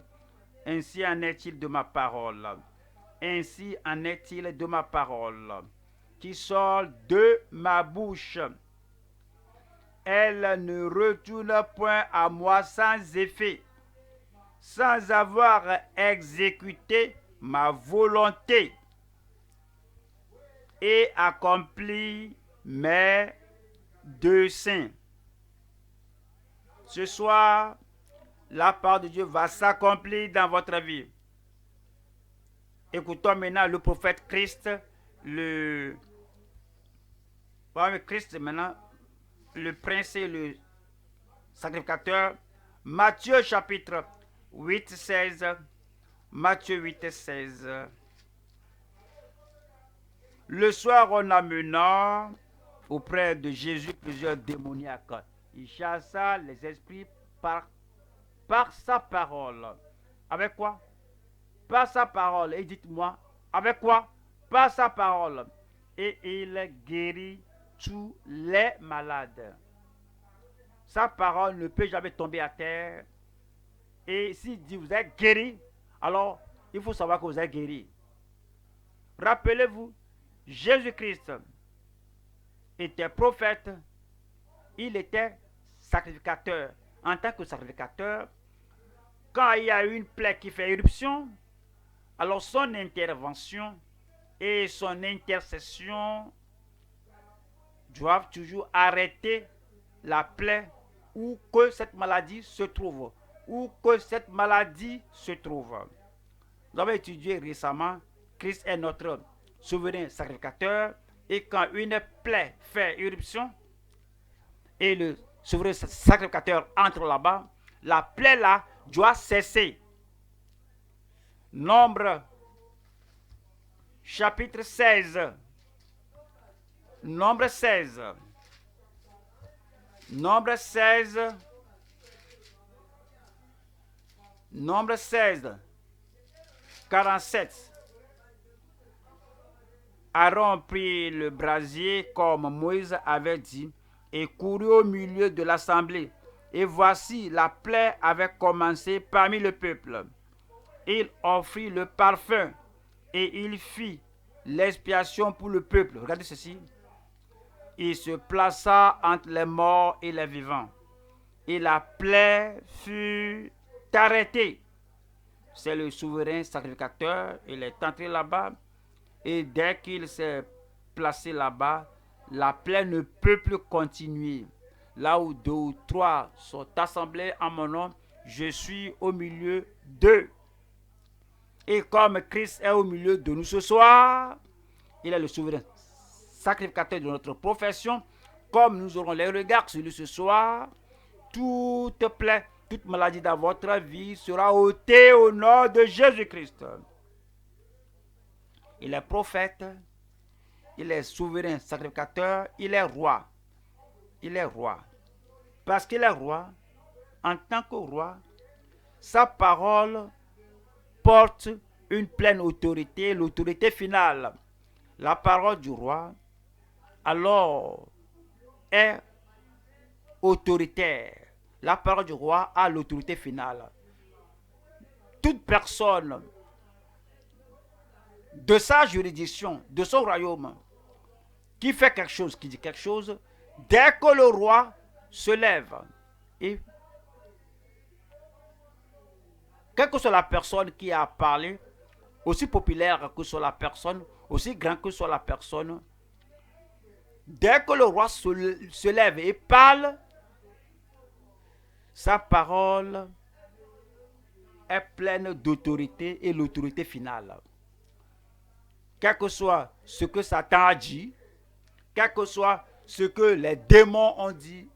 Ainsi en est-il de ma parole. Ainsi en est-il de ma parole qui sort de ma bouche. Elle ne retourne point à moi sans effet, sans avoir exécuté ma volonté et accompli mes desseins. Ce soir, la parole de Dieu va s'accomplir dans votre vie. Écoutons maintenant le prophète Christ, Christ maintenant, le prince et le sacrificateur. Matthieu chapitre 8, 16. Matthieu 8, 16. Le soir, on amena auprès de Jésus plusieurs démoniaques. Il chassa les esprits par sa parole. Avec quoi? Par sa parole. Et dites-moi, avec quoi? Par sa parole. Et il guérit tous les malades. Sa parole ne peut jamais tomber à terre. Et s'il dit vous êtes guéri, alors il faut savoir que vous êtes guéri. Rappelez-vous, Jésus-Christ était prophète, il était sacrificateur. En tant que sacrificateur, quand il y a une plaie qui fait éruption, alors son intervention et son intercession doivent toujours arrêter la plaie où que cette maladie se trouve. Où que cette maladie se trouve. Nous avons étudié récemment, Christ est notre souverain sacrificateur, et quand une plaie fait éruption et le souverain sacrificateur entre là-bas, la plaie là doit cesser. Nombre chapitre 16. Nombre 16. Nombre 16. Nombre 16. 47. Aaron prit le brasier comme Moïse avait dit et courut au milieu de l'assemblée. Et voici, la plaie avait commencé parmi le peuple. Il offrit le parfum et il fit l'expiation pour le peuple. Regardez ceci. Il se plaça entre les morts et les vivants. Et la plaie fut arrêtée. C'est le souverain sacrificateur. Il est entré là-bas. Et dès qu'il s'est placé là-bas, la plaie ne peut plus continuer. Là où 2 ou 3 sont assemblés en mon nom, je suis au milieu d'eux. Et comme Christ est au milieu de nous ce soir, il est le souverain sacrificateur de notre profession. Comme nous aurons les regards sur lui ce soir, toute plaie, toute maladie dans votre vie sera ôtée au nom de Jésus-Christ. il est prophète, il est souverain sacrificateur, il est roi. Il est roi. Parce qu'il est roi, en tant que roi, sa parole porte une pleine autorité, l'autorité finale. La parole du roi, alors, est autoritaire. La parole du roi a l'autorité finale. Toute personne de sa juridiction, de son royaume, qui fait quelque chose, qui dit quelque chose, dès que le roi se lève, et quelle que soit la personne qui a parlé, aussi populaire que soit la personne, aussi grand que soit la personne, dès que le roi se lève et parle, sa parole est pleine d'autorité et l'autorité finale. Quel que soit ce que Satan a dit, quel que soit ce que les démons ont dit,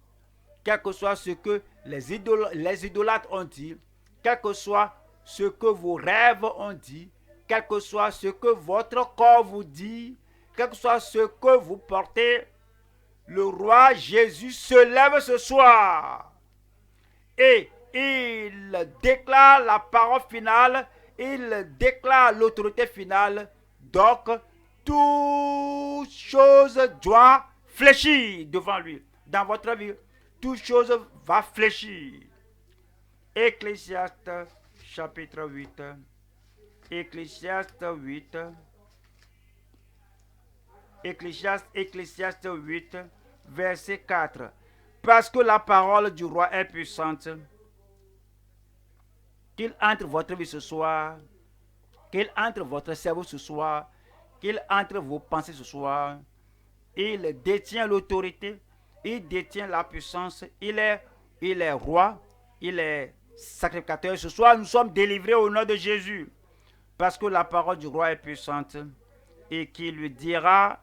quel que soit ce que les idolâtres ont dit, quel que soit ce que vos rêves ont dit, quel que soit ce que votre corps vous dit, quel que soit ce que vous portez, le roi Jésus se lève ce soir et il déclare la parole finale, il déclare l'autorité finale. Donc, toute chose doit fléchir devant lui. Dans votre vie, toute chose va fléchir. Ecclésiaste chapitre 8. Ecclésiaste 8. Ecclésiaste 8, verset 4. Parce que la parole du roi est puissante, qu'il entre votre vie ce soir, qu'il entre votre cerveau ce soir, qu'il entre vos pensées ce soir. Il détient l'autorité, il détient la puissance, il est roi, il est sacrificateur. Ce soir, nous sommes délivrés au nom de Jésus, parce que la parole du roi est puissante et qui lui dira: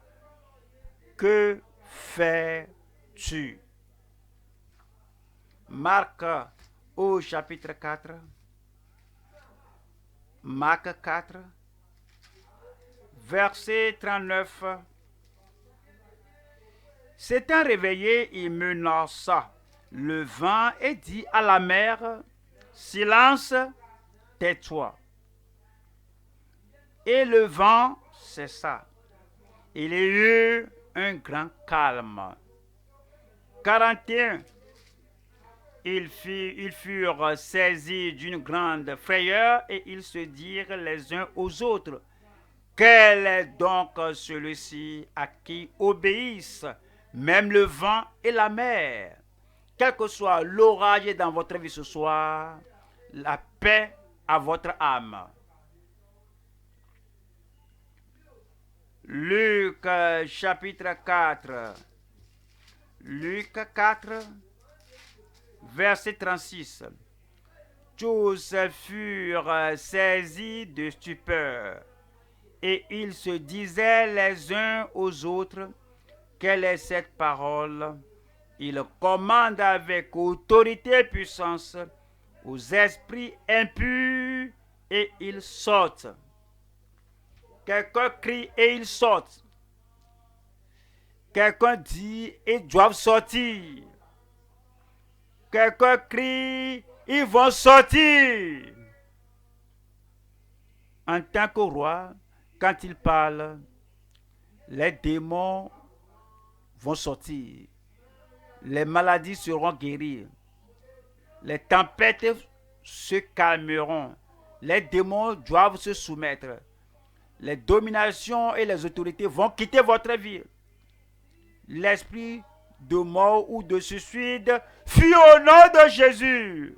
que fais-tu? Marc au chapitre 4. Marc 4, verset 39. S'étant réveillé, il menaça le vent et dit à la mer: silence, tais-toi. Et le vent cessa. Il y eut un grand calme. 41. Ils furent saisis d'une grande frayeur et ils se dirent les uns aux autres: quel est donc celui-ci à qui obéissent même le vent et la mer? Quel que soit l'orage dans votre vie ce soir, la paix à votre âme. Luc chapitre 4. Luc 4, verset 36. Tous furent saisis de stupeur et ils se disaient les uns aux autres: quelle est cette parole? Il commande avec autorité et puissance aux esprits impurs et ils sortent. Quelqu'un crie et ils sortent. Quelqu'un dit et ils doivent sortir. Quelqu'un crie, ils vont sortir. En tant que roi, quand il parle, les démons vont sortir. Les maladies seront guéries. Les tempêtes se calmeront. Les démons doivent se soumettre. Les dominations et les autorités vont quitter votre vie. L'esprit de mort ou de suicide fuit au nom de Jésus.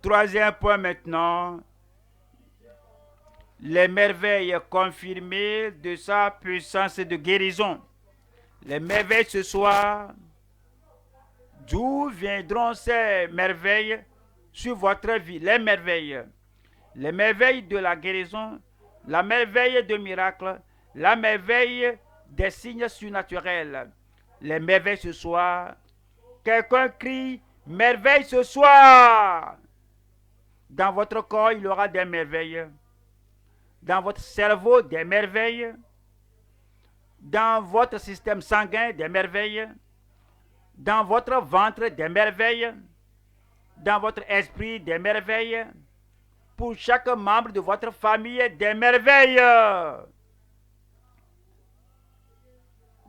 Troisième point maintenant. Les merveilles confirmées de sa puissance de guérison. Les merveilles ce soir, d'où viendront ces merveilles sur votre vie? Les merveilles de la guérison, la merveille de miracle, la merveille des signes surnaturels. Les merveilles ce soir. Quelqu'un crie: merveille ce soir. Dans votre corps, il y aura des merveilles. dans votre cerveau des merveilles, dans votre système sanguin des merveilles, dans votre ventre des merveilles, dans votre esprit des merveilles, pour chaque membre de votre famille des merveilles.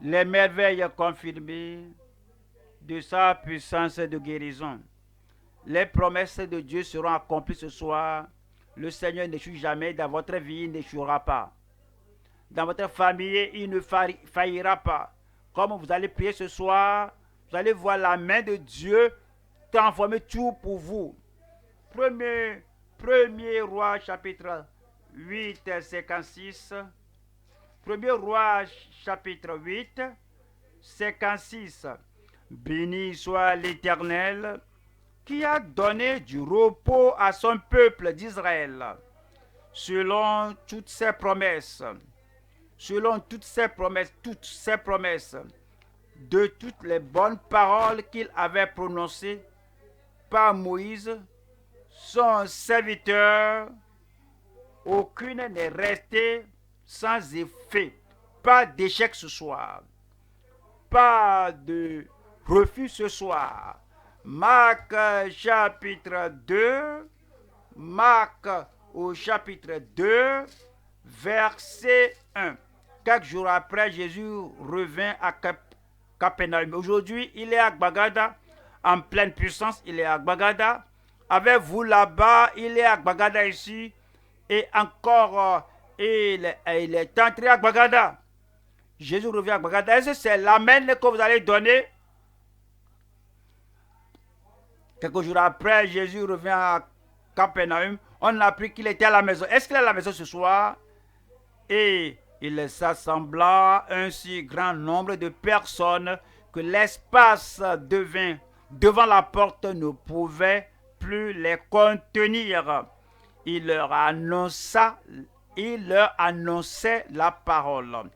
Les merveilles confirmées de sa puissance de guérison. Les promesses de Dieu seront accomplies ce soir. Le Seigneur n'échoue jamais dans votre vie, il n'échouera pas. Dans votre famille, il ne faillira pas. Comme vous allez prier ce soir, vous allez voir la main de Dieu transformer tout pour vous. Premier roi chapitre 8, 56. Premier roi chapitre 8, 56. Béni soit l'Éternel qui a donné du repos à son peuple d'Israël, selon toutes ses promesses, de toutes les bonnes paroles qu'il avait prononcées par Moïse, son serviteur. Aucune n'est restée sans effet. Pas d'échec ce soir. Pas de refus ce soir. Marc chapitre 2. Marc au chapitre 2, verset 1. Quelques jours après, Jésus revint à Capernaum. Aujourd'hui, il est à Gbagada, en pleine puissance, il est à Gbagada. Avec vous là-bas, il est à Gbagada ici. Et encore, il est entré à Gbagada. Jésus revient à Gbagada. Est-ce que c'est l'amen que vous allez donner? Quelques jours après, Jésus revient à Capernaum. On a appris qu'il était à la maison. Est-ce qu'il est à la maison ce soir? Et il s'assembla un si grand nombre de personnes que l'espace devant la porte ne pouvait plus les contenir. Il leur annonçait la parole.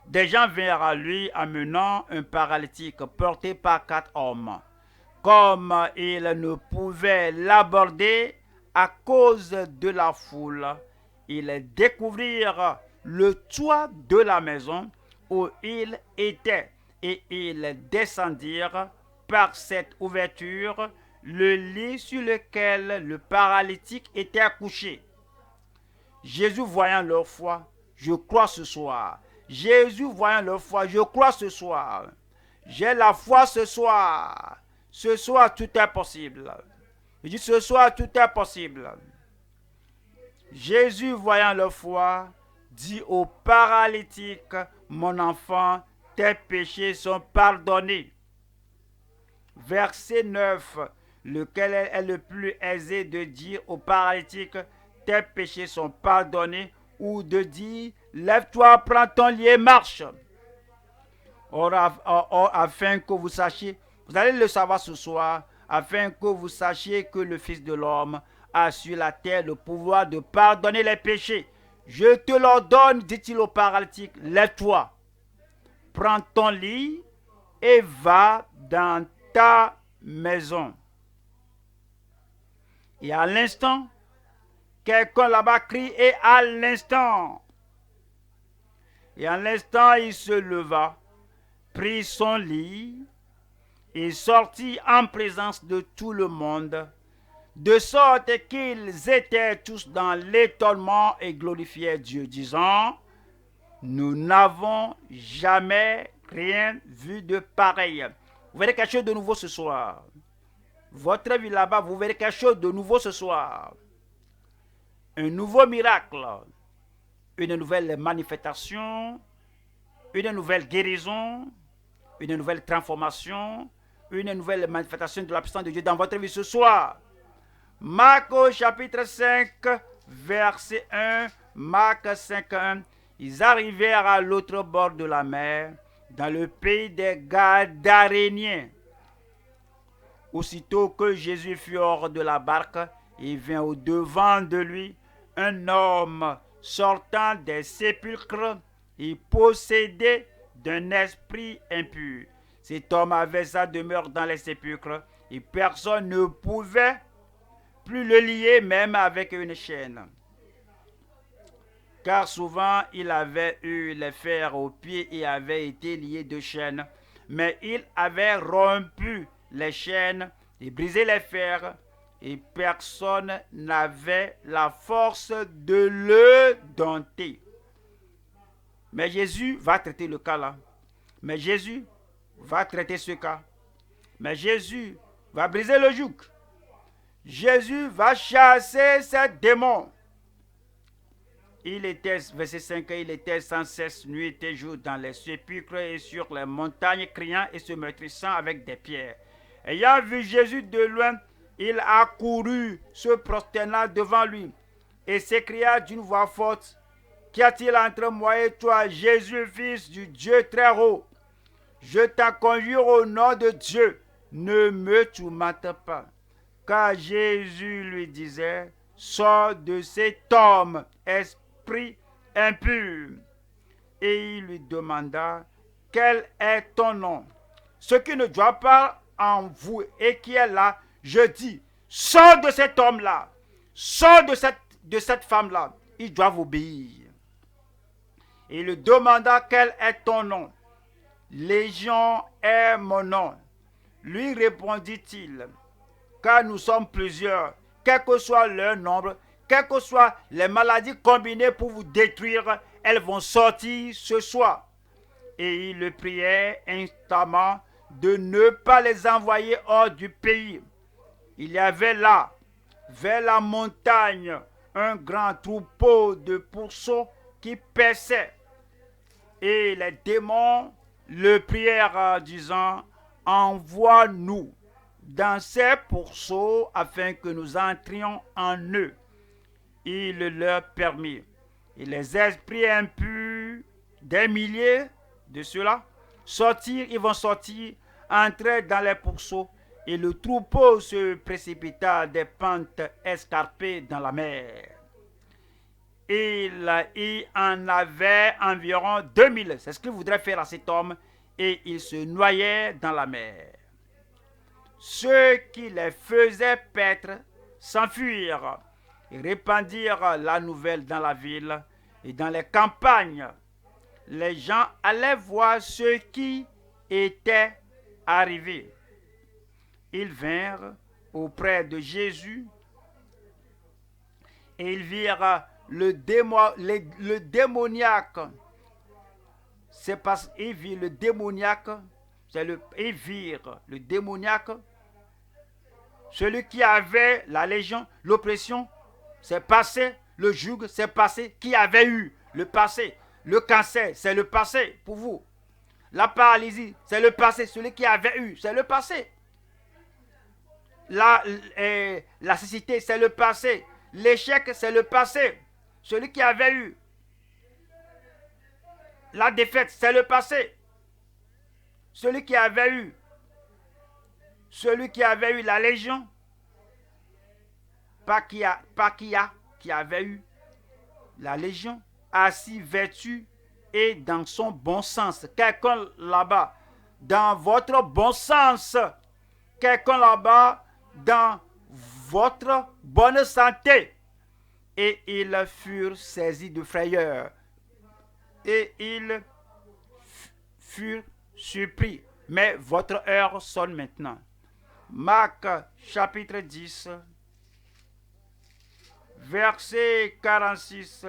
Des gens vinrent à lui amenant un paralytique porté par 4 hommes. Comme ils ne pouvaient l'aborder à cause de la foule, ils découvrirent le toit de la maison où il était et ils descendirent par cette ouverture le lit sur lequel le paralytique était accouché. Jésus voyant leur foi, je crois ce soir. Jésus voyant leur foi, je crois ce soir. J'ai la foi ce soir. Ce soir, tout est possible. Je dis, ce soir, tout est possible. Jésus voyant leur foi, dit au paralytique, mon enfant, tes péchés sont pardonnés. Verset 9, lequel est le plus aisé de dire au paralytique, tes péchés sont pardonnés, ou de dire, lève-toi, prends ton lit et marche. Or, afin que vous sachiez, vous allez le savoir ce soir, afin que vous sachiez que le Fils de l'homme a sur la terre le pouvoir de pardonner les péchés. Je te l'ordonne, dit-il au paralytique, lève-toi, prends ton lit et va dans ta maison. Et à l'instant, quelqu'un là-bas crie, et à l'instant, il se leva, prit son lit et sortit en présence de tout le monde, de sorte qu'ils étaient tous dans l'étonnement et glorifiaient Dieu, disant, nous n'avons jamais rien vu de pareil. Vous verrez quelque chose de nouveau ce soir. Votre vie là-bas, vous verrez quelque chose de nouveau ce soir. Un nouveau miracle, une nouvelle manifestation, une nouvelle guérison, une nouvelle transformation, une nouvelle manifestation de la puissance de Dieu dans votre vie ce soir. Marc au chapitre 5, verset 1, Marc 5, 1. Ils arrivèrent à l'autre bord de la mer, dans le pays des Gadaréniens. Aussitôt que Jésus fut hors de la barque, il vint au-devant de lui un homme sortant des sépulcres et possédé d'un esprit impur. Cet homme avait sa demeure dans les sépulcres et personne ne pouvait plus le lier même avec une chaîne. car souvent il avait eu les fers aux pieds et avait été lié de chaînes. Mais il avait rompu les chaînes et brisé les fers, et personne n'avait la force de le dompter. Mais Jésus va traiter le cas là. Mais Jésus va traiter ce cas. Mais Jésus va briser le joug. Jésus va chasser ces démons. Il était, verset 5, il était sans cesse nuit et jour dans les sépulcres et sur les montagnes, criant et se meurtrissant avec des pierres. Ayant vu Jésus de loin, il accourut, se prosternant devant lui, et s'écria d'une voix forte, qu'y a-t-il entre moi et toi, Jésus, fils du Dieu très haut? Je t'en conjure au nom de Dieu, ne me tourmente pas. Car Jésus lui disait, sors de cet homme, esprit impur. Et il lui demanda, quel est ton nom? Ce qui ne doit pas en vous et qui est là, je dis, sors de cet homme-là, sors de cette femme-là. Ils doivent obéir. Et il lui demanda, quel est ton nom? Légion est mon nom. Lui répondit-il, car nous sommes plusieurs, quel que soit leur nombre, quelles que soient les maladies combinées pour vous détruire, elles vont sortir ce soir. Et il le priait instamment de ne pas les envoyer hors du pays. Il y avait là, vers la montagne, un grand troupeau de pourceaux qui paissaient. Et les démons le prièrent disant, envoie-nous dans ces pourceaux afin que nous entrions en eux. Il leur permit. Et les esprits impurs, des milliers de ceux-là, sortirent, ils vont sortir, entrer dans les pourceaux, et le troupeau se précipita des pentes escarpées dans la mer. Il y en avait environ 2000. C'est ce qu'il voudrait faire à cet homme, et il se noyait dans la mer. Ceux qui les faisaient paître s'enfuirent et répandirent la nouvelle dans la ville et dans les campagnes. Les gens allaient voir ce qui était arrivé. Ils vinrent auprès de Jésus et ils virent le démoniaque. C'est parce qu'ils virent le démoniaque, ils virent le démoniaque, celui qui avait la légion, l'oppression, c'est passé, le joug, c'est passé, qui avait eu le passé, le cancer, c'est le passé pour vous. La paralysie, c'est le passé, celui qui avait eu, c'est le passé. La cécité, c'est le passé. L'échec, c'est le passé. Celui qui avait eu la défaite, c'est le passé. Celui qui avait eu la légion, pas qui avait eu la légion, assis vêtu et dans son bon sens. Quelqu'un là-bas, dans votre bon sens. Quelqu'un là-bas, dans votre bonne santé. Et ils furent saisis de frayeur. Et ils furent surpris. Mais votre heure sonne maintenant. Marc chapitre 10, verset 46.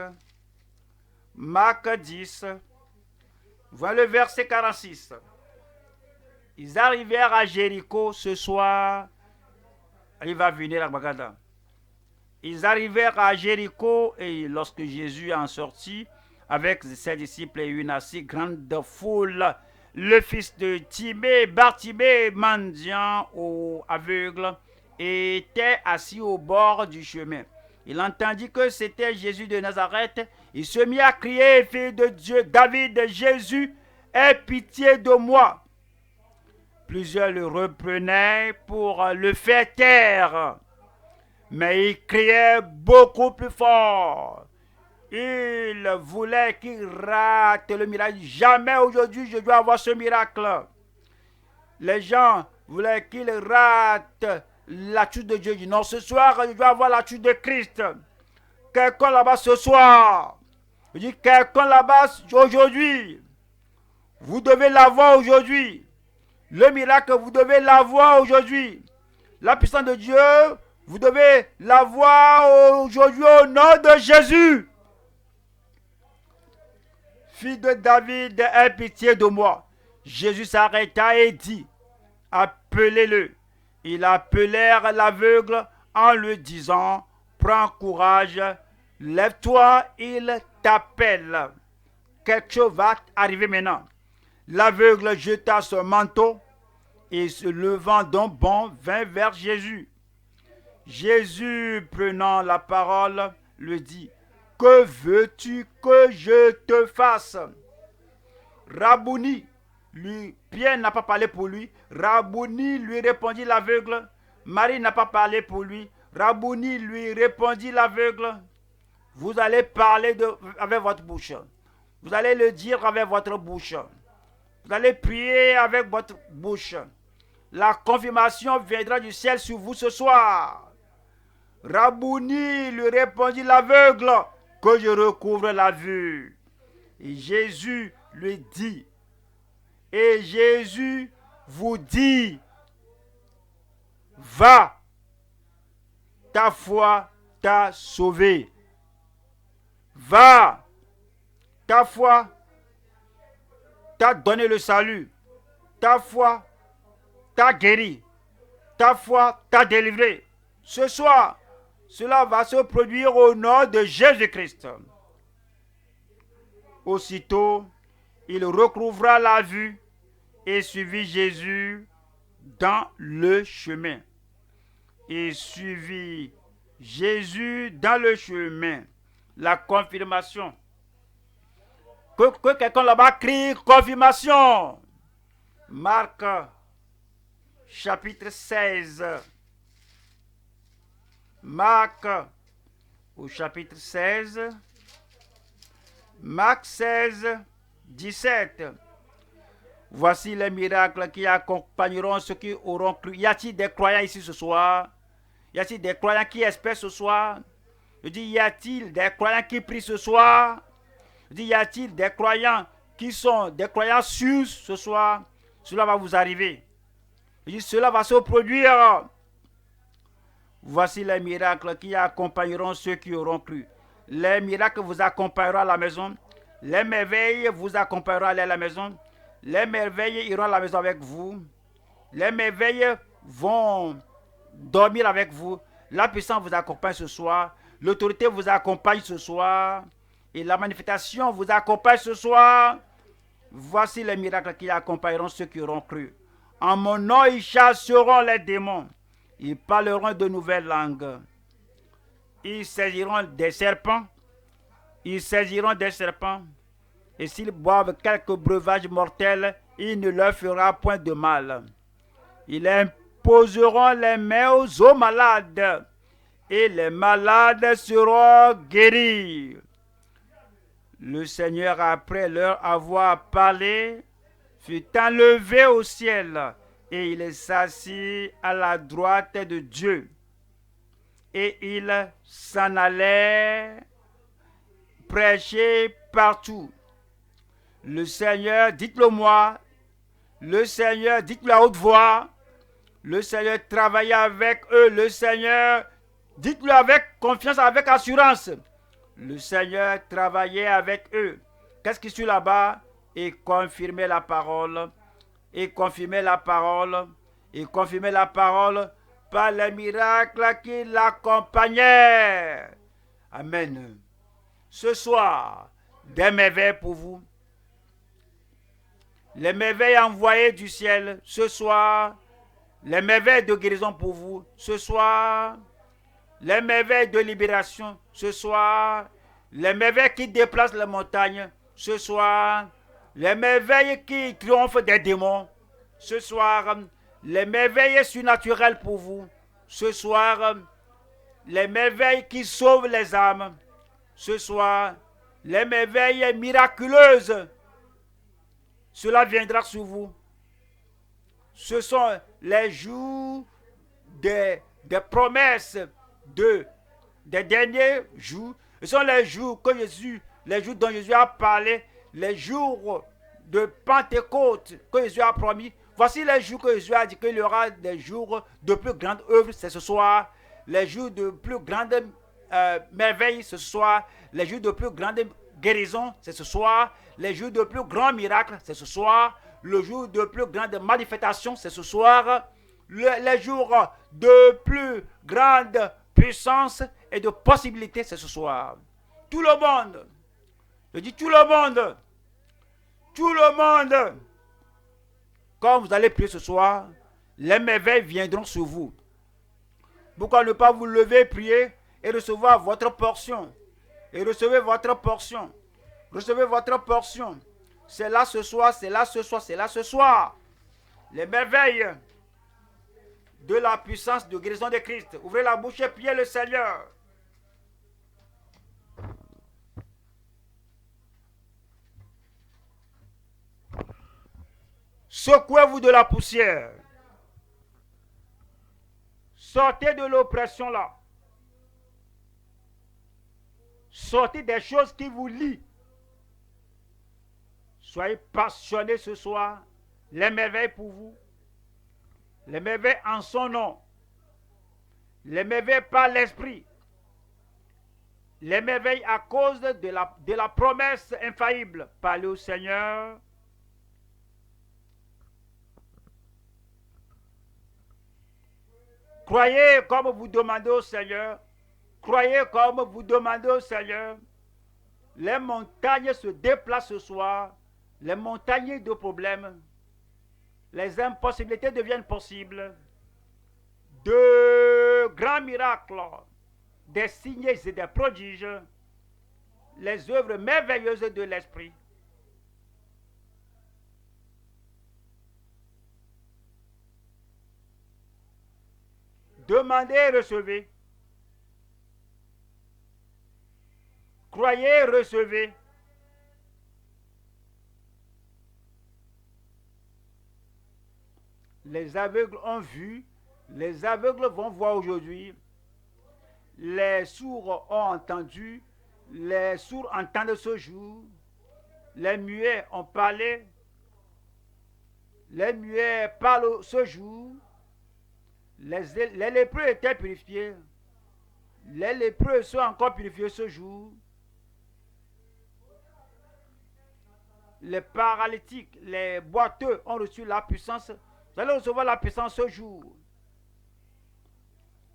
Marc 10, voilà le verset 46. Ils arrivèrent à Jéricho ce soir. Il va venir à Bagdad. Ils arrivèrent à Jéricho et lorsque Jésus en sortit avec ses disciples et une assez grande foule, le fils de Timée, Bartimée, mendiant ou aveugle, était assis au bord du chemin. Il entendit que c'était Jésus de Nazareth. Il se mit à crier, fille de Dieu, David, Jésus, aie pitié de moi. Plusieurs le reprenaient pour le faire taire, mais il criait beaucoup plus fort. Il voulait qu'il rate le miracle. Jamais aujourd'hui je dois avoir ce miracle. Les gens voulaient qu'il rate la chute de Dieu. Non, ce soir je dois avoir la chute de Christ. Quelqu'un là-bas ce soir Je dis, quelqu'un là-bas aujourd'hui, vous devez l'avoir aujourd'hui. Le miracle, vous devez l'avoir aujourd'hui. La puissance de Dieu, vous devez l'avoir aujourd'hui au nom de Jésus. Fils de David, aie pitié de moi. Jésus s'arrêta et dit, appelez-le. Ils appelèrent l'aveugle en lui disant, prends courage, lève-toi, il t'appelle. Quelque chose va arriver maintenant. L'aveugle jeta son manteau et se levant d'un bond vint vers Jésus. Jésus, prenant la parole, lui dit, que veux-tu que je te fasse? Rabouni, lui, Pierre n'a pas parlé pour lui. Rabouni, lui répondit l'aveugle. Marie n'a pas parlé pour lui. Rabouni, lui répondit l'aveugle. Vous allez parler avec votre bouche. Vous allez le dire avec votre bouche. Vous allez prier avec votre bouche. La confirmation viendra du ciel sur vous ce soir. Rabouni, lui répondit l'aveugle, que je recouvre la vue. Et Jésus lui dit, et Jésus vous dit, va, ta foi t'a sauvé. Va, ta foi t'a donné le salut. Ta foi t'a guéri. Ta foi t'a délivré. Ce soir, cela va se produire au nom de Jésus-Christ. Aussitôt, il recouvra la vue et suivit Jésus dans le chemin. Il suivit Jésus dans le chemin. La confirmation. Que quelqu'un là-bas crie confirmation. Marc chapitre 16. Marc au chapitre 16. Marc 16, 17. Voici les miracles qui accompagneront ceux qui auront cru. Y a-t-il des croyants ici ce soir? Y a-t-il des croyants qui espèrent ce soir? Je dis, y a-t-il des croyants qui prient ce soir? Je dis, y a-t-il des croyants qui sont des croyants sûrs ce soir? Cela va vous arriver. Je dis, cela va se produire. Voici les miracles qui accompagneront ceux qui auront cru. Les miracles vous accompagneront à la maison. Les merveilles vous accompagneront à la maison. Les merveilles iront à la maison avec vous. Les merveilles vont dormir avec vous. La puissance vous accompagne ce soir. L'autorité vous accompagne ce soir. Et la manifestation vous accompagne ce soir. Voici les miracles qui accompagneront ceux qui auront cru. En mon nom, ils chasseront les démons. Ils parleront de nouvelles langues. Ils saisiront des serpents. Ils saisiront des serpents. Et s'ils boivent quelques breuvages mortels, il ne leur fera point de mal. Ils imposeront les mains aux malades. Et les malades seront guéris. Le Seigneur, après leur avoir parlé, fut enlevé au ciel. Et il s'assit à la droite de Dieu. Et il s'en allait prêcher partout. Le Seigneur, dites-le moi, le Seigneur, dites-le à haute voix, le Seigneur travaillait avec eux, le Seigneur, dites-le avec confiance, avec assurance. Le Seigneur travaillait avec eux. Qu'est-ce qui suit là-bas? Et confirmait la parole, et confirmait la parole, et confirmait la parole par les miracles qui l'accompagnaient. Amen. Ce soir, des merveilles pour vous. Les merveilles envoyées du ciel. Ce soir, les merveilles de guérison pour vous. Ce soir, les merveilles de libération. Ce soir, les merveilles qui déplacent les montagnes. Ce soir, les merveilles qui triomphent des démons. Ce soir, les merveilles surnaturelles pour vous. Ce soir, les merveilles qui sauvent les âmes. Ce soir, les merveilles miraculeuses. Cela viendra sur vous. Ce sont les jours des promesses des derniers jours. Ce sont les jours que Jésus les jours dont Jésus a parlé, les jours de Pentecôte que Jésus a promis. Voici les jours que Jésus a dit qu'il y aura des jours de plus grande œuvre, c'est ce soir. Les jours de plus grande merveille, c'est ce soir. Les jours de plus grande guérison, c'est ce soir. Les jours de plus grands miracles, c'est ce soir. Le jour de plus grande manifestation, c'est ce soir. Les jours de plus grande puissance et de possibilités, c'est ce soir. Tout le monde, je dis tout le monde, quand vous allez prier ce soir, les merveilles viendront sur vous. Pourquoi ne pas vous lever et prier et recevoir votre portion? Et recevez votre portion. Recevez votre portion. C'est là ce soir, c'est là ce soir, c'est là ce soir. Les merveilles de la puissance de guérison de Christ. Ouvrez la bouche et priez le Seigneur. Secouez-vous de la poussière. Sortez de l'oppression là. Sortez des choses qui vous lient. Soyez passionnés ce soir. Les merveilles pour vous. Les merveilles en son nom. Les merveilles par l'esprit. Les merveilles à cause de la promesse infaillible. Parlez au Seigneur. Croyez comme vous demandez au Seigneur. Croyez comme vous demandez au Seigneur. Les montagnes se déplacent ce soir. Les montagnes de problèmes. Les impossibilités deviennent possibles. De grands miracles, des signes et des prodiges. Les œuvres merveilleuses de l'Esprit. Demandez et recevez. Croyez et recevez. Les aveugles ont vu, les aveugles vont voir aujourd'hui. Les sourds ont entendu, les sourds entendent ce jour. Les muets ont parlé, les muets parlent ce jour. Les lépreux étaient purifiés. Les lépreux sont encore purifiés ce jour. Les paralytiques, les boiteux ont reçu la puissance. Vous allez recevoir la puissance ce jour.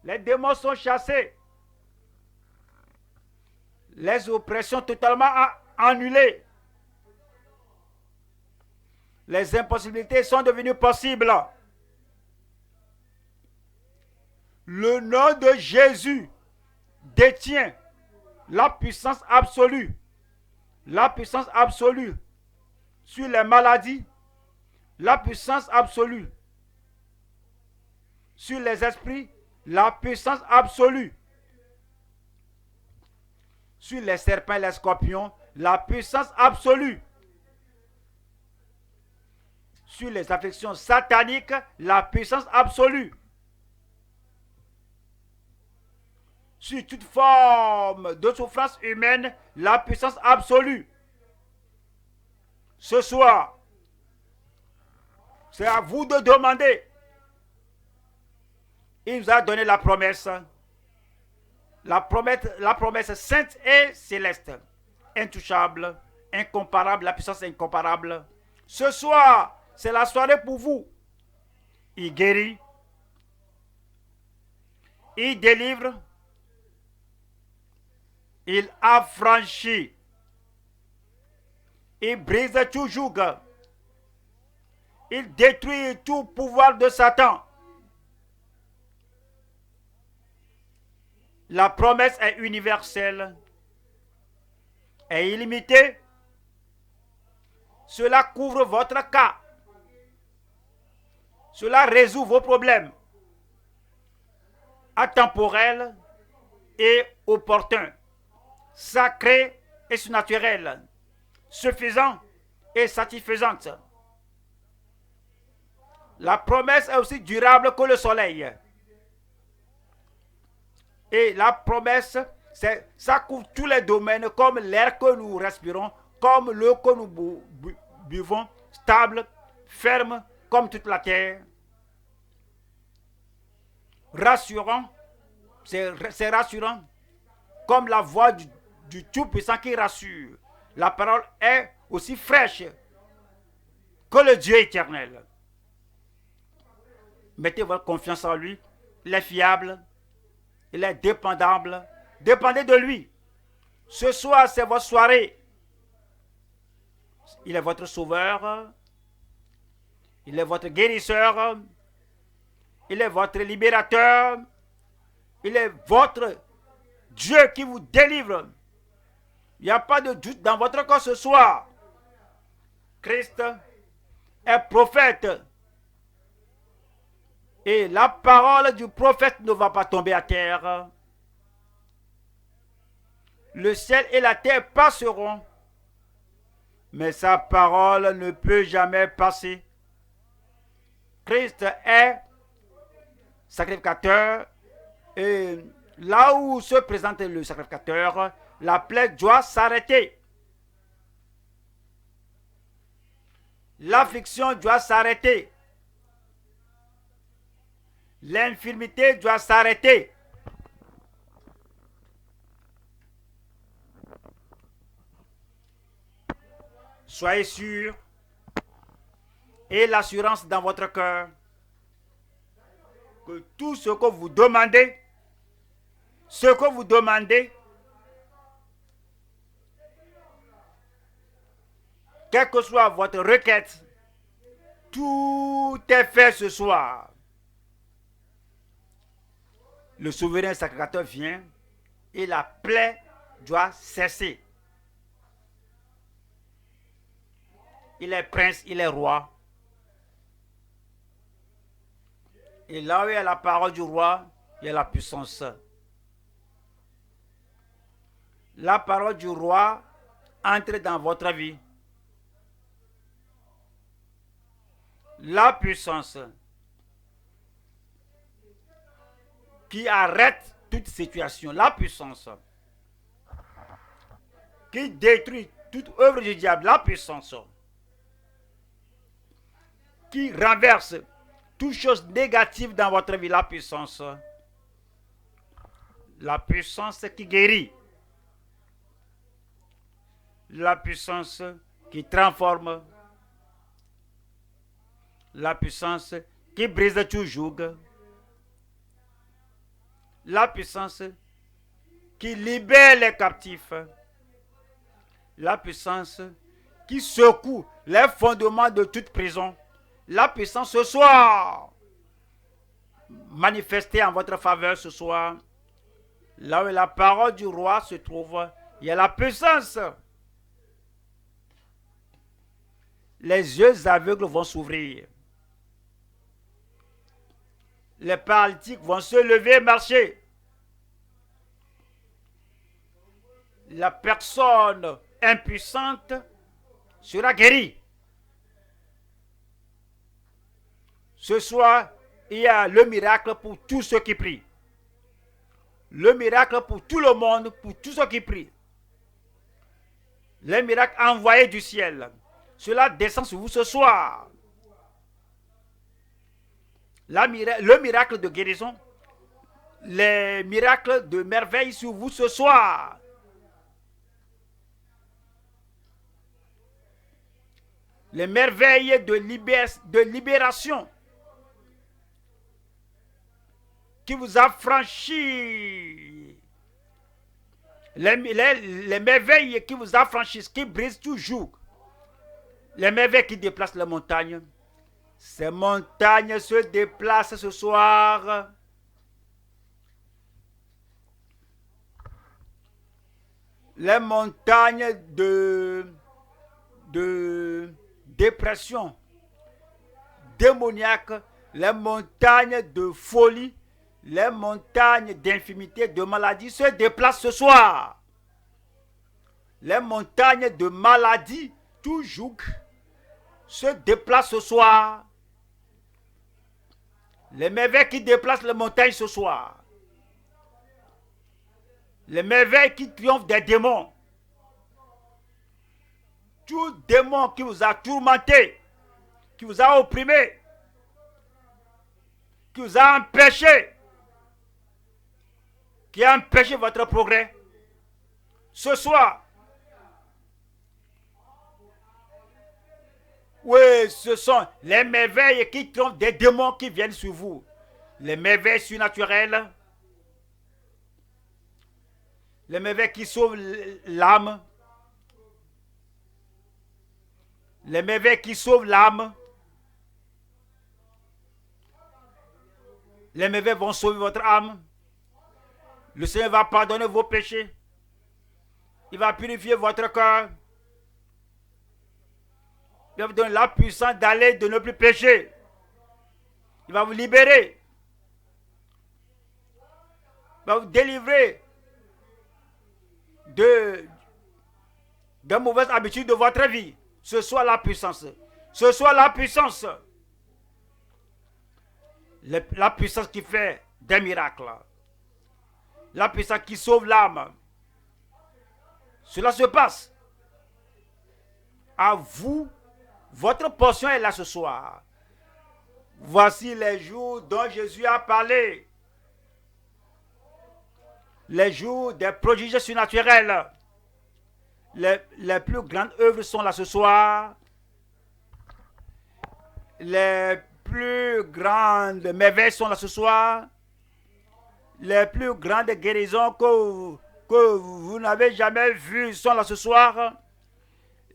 Les démons sont chassés. Les oppressions totalement annulées. Les impossibilités sont devenues possibles. Le nom de Jésus détient la puissance absolue. La puissance absolue sur les maladies. La puissance absolue sur les esprits. La puissance absolue sur les serpents et les scorpions. La puissance absolue sur les affections sataniques. La puissance absolue sur toute forme de souffrance humaine. La puissance absolue. Ce soir, c'est à vous de demander. Il nous a donné la promesse. La promesse sainte et céleste. Intouchable, incomparable, la puissance incomparable. Ce soir, c'est la soirée pour vous. Il guérit. Il délivre. Il affranchit. Il brise tout joug. Il détruit tout pouvoir de Satan. La promesse est universelle, est illimitée. Cela couvre votre cas. Cela résout vos problèmes. Atemporel et opportun. Sacré et surnaturel. Suffisant et satisfaisante. La promesse est aussi durable que le soleil. Et la promesse, Ça couvre tous les domaines, comme l'air que nous respirons, comme l'eau que nous buvons, stable, ferme, comme toute la terre. Rassurant, c'est rassurant, comme la voix du Tout-Puissant qui rassure. La parole est aussi fraîche que le Dieu éternel. Mettez votre confiance en lui. Il est fiable. Il est dépendable. Dépendez de lui. Ce soir, c'est votre soirée. Il est votre sauveur. Il est votre guérisseur. Il est votre libérateur. Il est votre Dieu qui vous délivre. Il n'y a pas de doute dans votre corps ce soir. Christ est prophète. Et la parole du prophète ne va pas tomber à terre. Le ciel et la terre passeront, mais sa parole ne peut jamais passer. Christ est sacrificateur, et là où se présente le sacrificateur, la plaie doit s'arrêter. L'affliction doit s'arrêter. L'infirmité doit s'arrêter. Soyez sûrs et l'assurance dans votre cœur que tout ce que vous demandez, quelle que soit votre requête, tout est fait ce soir. Le souverain sacrificateur vient et la plaie doit cesser. Il est prince, il est roi. Et là où il y a la parole du roi, il y a la puissance. La parole du roi entre dans votre vie. La puissance qui arrête toute situation. La puissance qui détruit toute œuvre du diable. La puissance qui renverse toute chose négative dans votre vie. La puissance qui guérit. La puissance qui transforme. La puissance qui brise tout joug. La puissance qui libère les captifs. La puissance qui secoue les fondements de toute prison. La puissance ce soir, manifestée en votre faveur ce soir, là où la parole du roi se trouve, il y a la puissance. Les yeux aveugles vont s'ouvrir. Les paralytiques vont se lever et marcher. La personne impuissante sera guérie. Ce soir, il y a le miracle pour tous ceux qui prient. Le miracle pour tout le monde, pour tous ceux qui prient. Les miracles envoyés du ciel. Cela descend sur vous ce soir. Le miracle de guérison. Les miracles de merveille sur vous ce soir. Les merveilles de libération qui vous affranchit. Les merveilles qui vous affranchissent, qui brisent toujours. Les merveilles qui déplacent les montagnes. Ces montagnes se déplacent ce soir. Les montagnes de dépression démoniaque, les montagnes de folie, les montagnes d'infimité, de maladie se déplacent ce soir. Les montagnes de maladie, toujours, se déplacent ce soir. Les merveilles qui déplacent les montagnes ce soir. Les merveilles qui triomphent des démons. Tout démon qui vous a tourmenté, qui vous a opprimé, qui vous a empêché, qui a empêché votre progrès. Ce soir, oui, ce sont les merveilles qui triomphent des démons qui viennent sur vous. Les merveilles surnaturelles, les merveilles qui sauvent l'âme, les merveilles qui sauvent l'âme, les merveilles vont sauver votre âme. Le Seigneur va pardonner vos péchés. Il va purifier votre cœur. Il va vous donner la puissance d'aller, de ne plus pécher. Il va vous libérer. Il va vous délivrer de mauvaises habitudes de votre vie. Ce soit la puissance. Ce soit la puissance. La puissance qui fait des miracles. La puissance qui sauve l'âme. Cela se passe. À vous, votre portion est là ce soir. Voici les jours dont Jésus a parlé. Les jours des prodiges surnaturels. Les plus grandes œuvres sont là ce soir. Les plus grandes merveilles sont là ce soir. Les plus grandes guérisons que vous n'avez jamais vues sont là ce soir.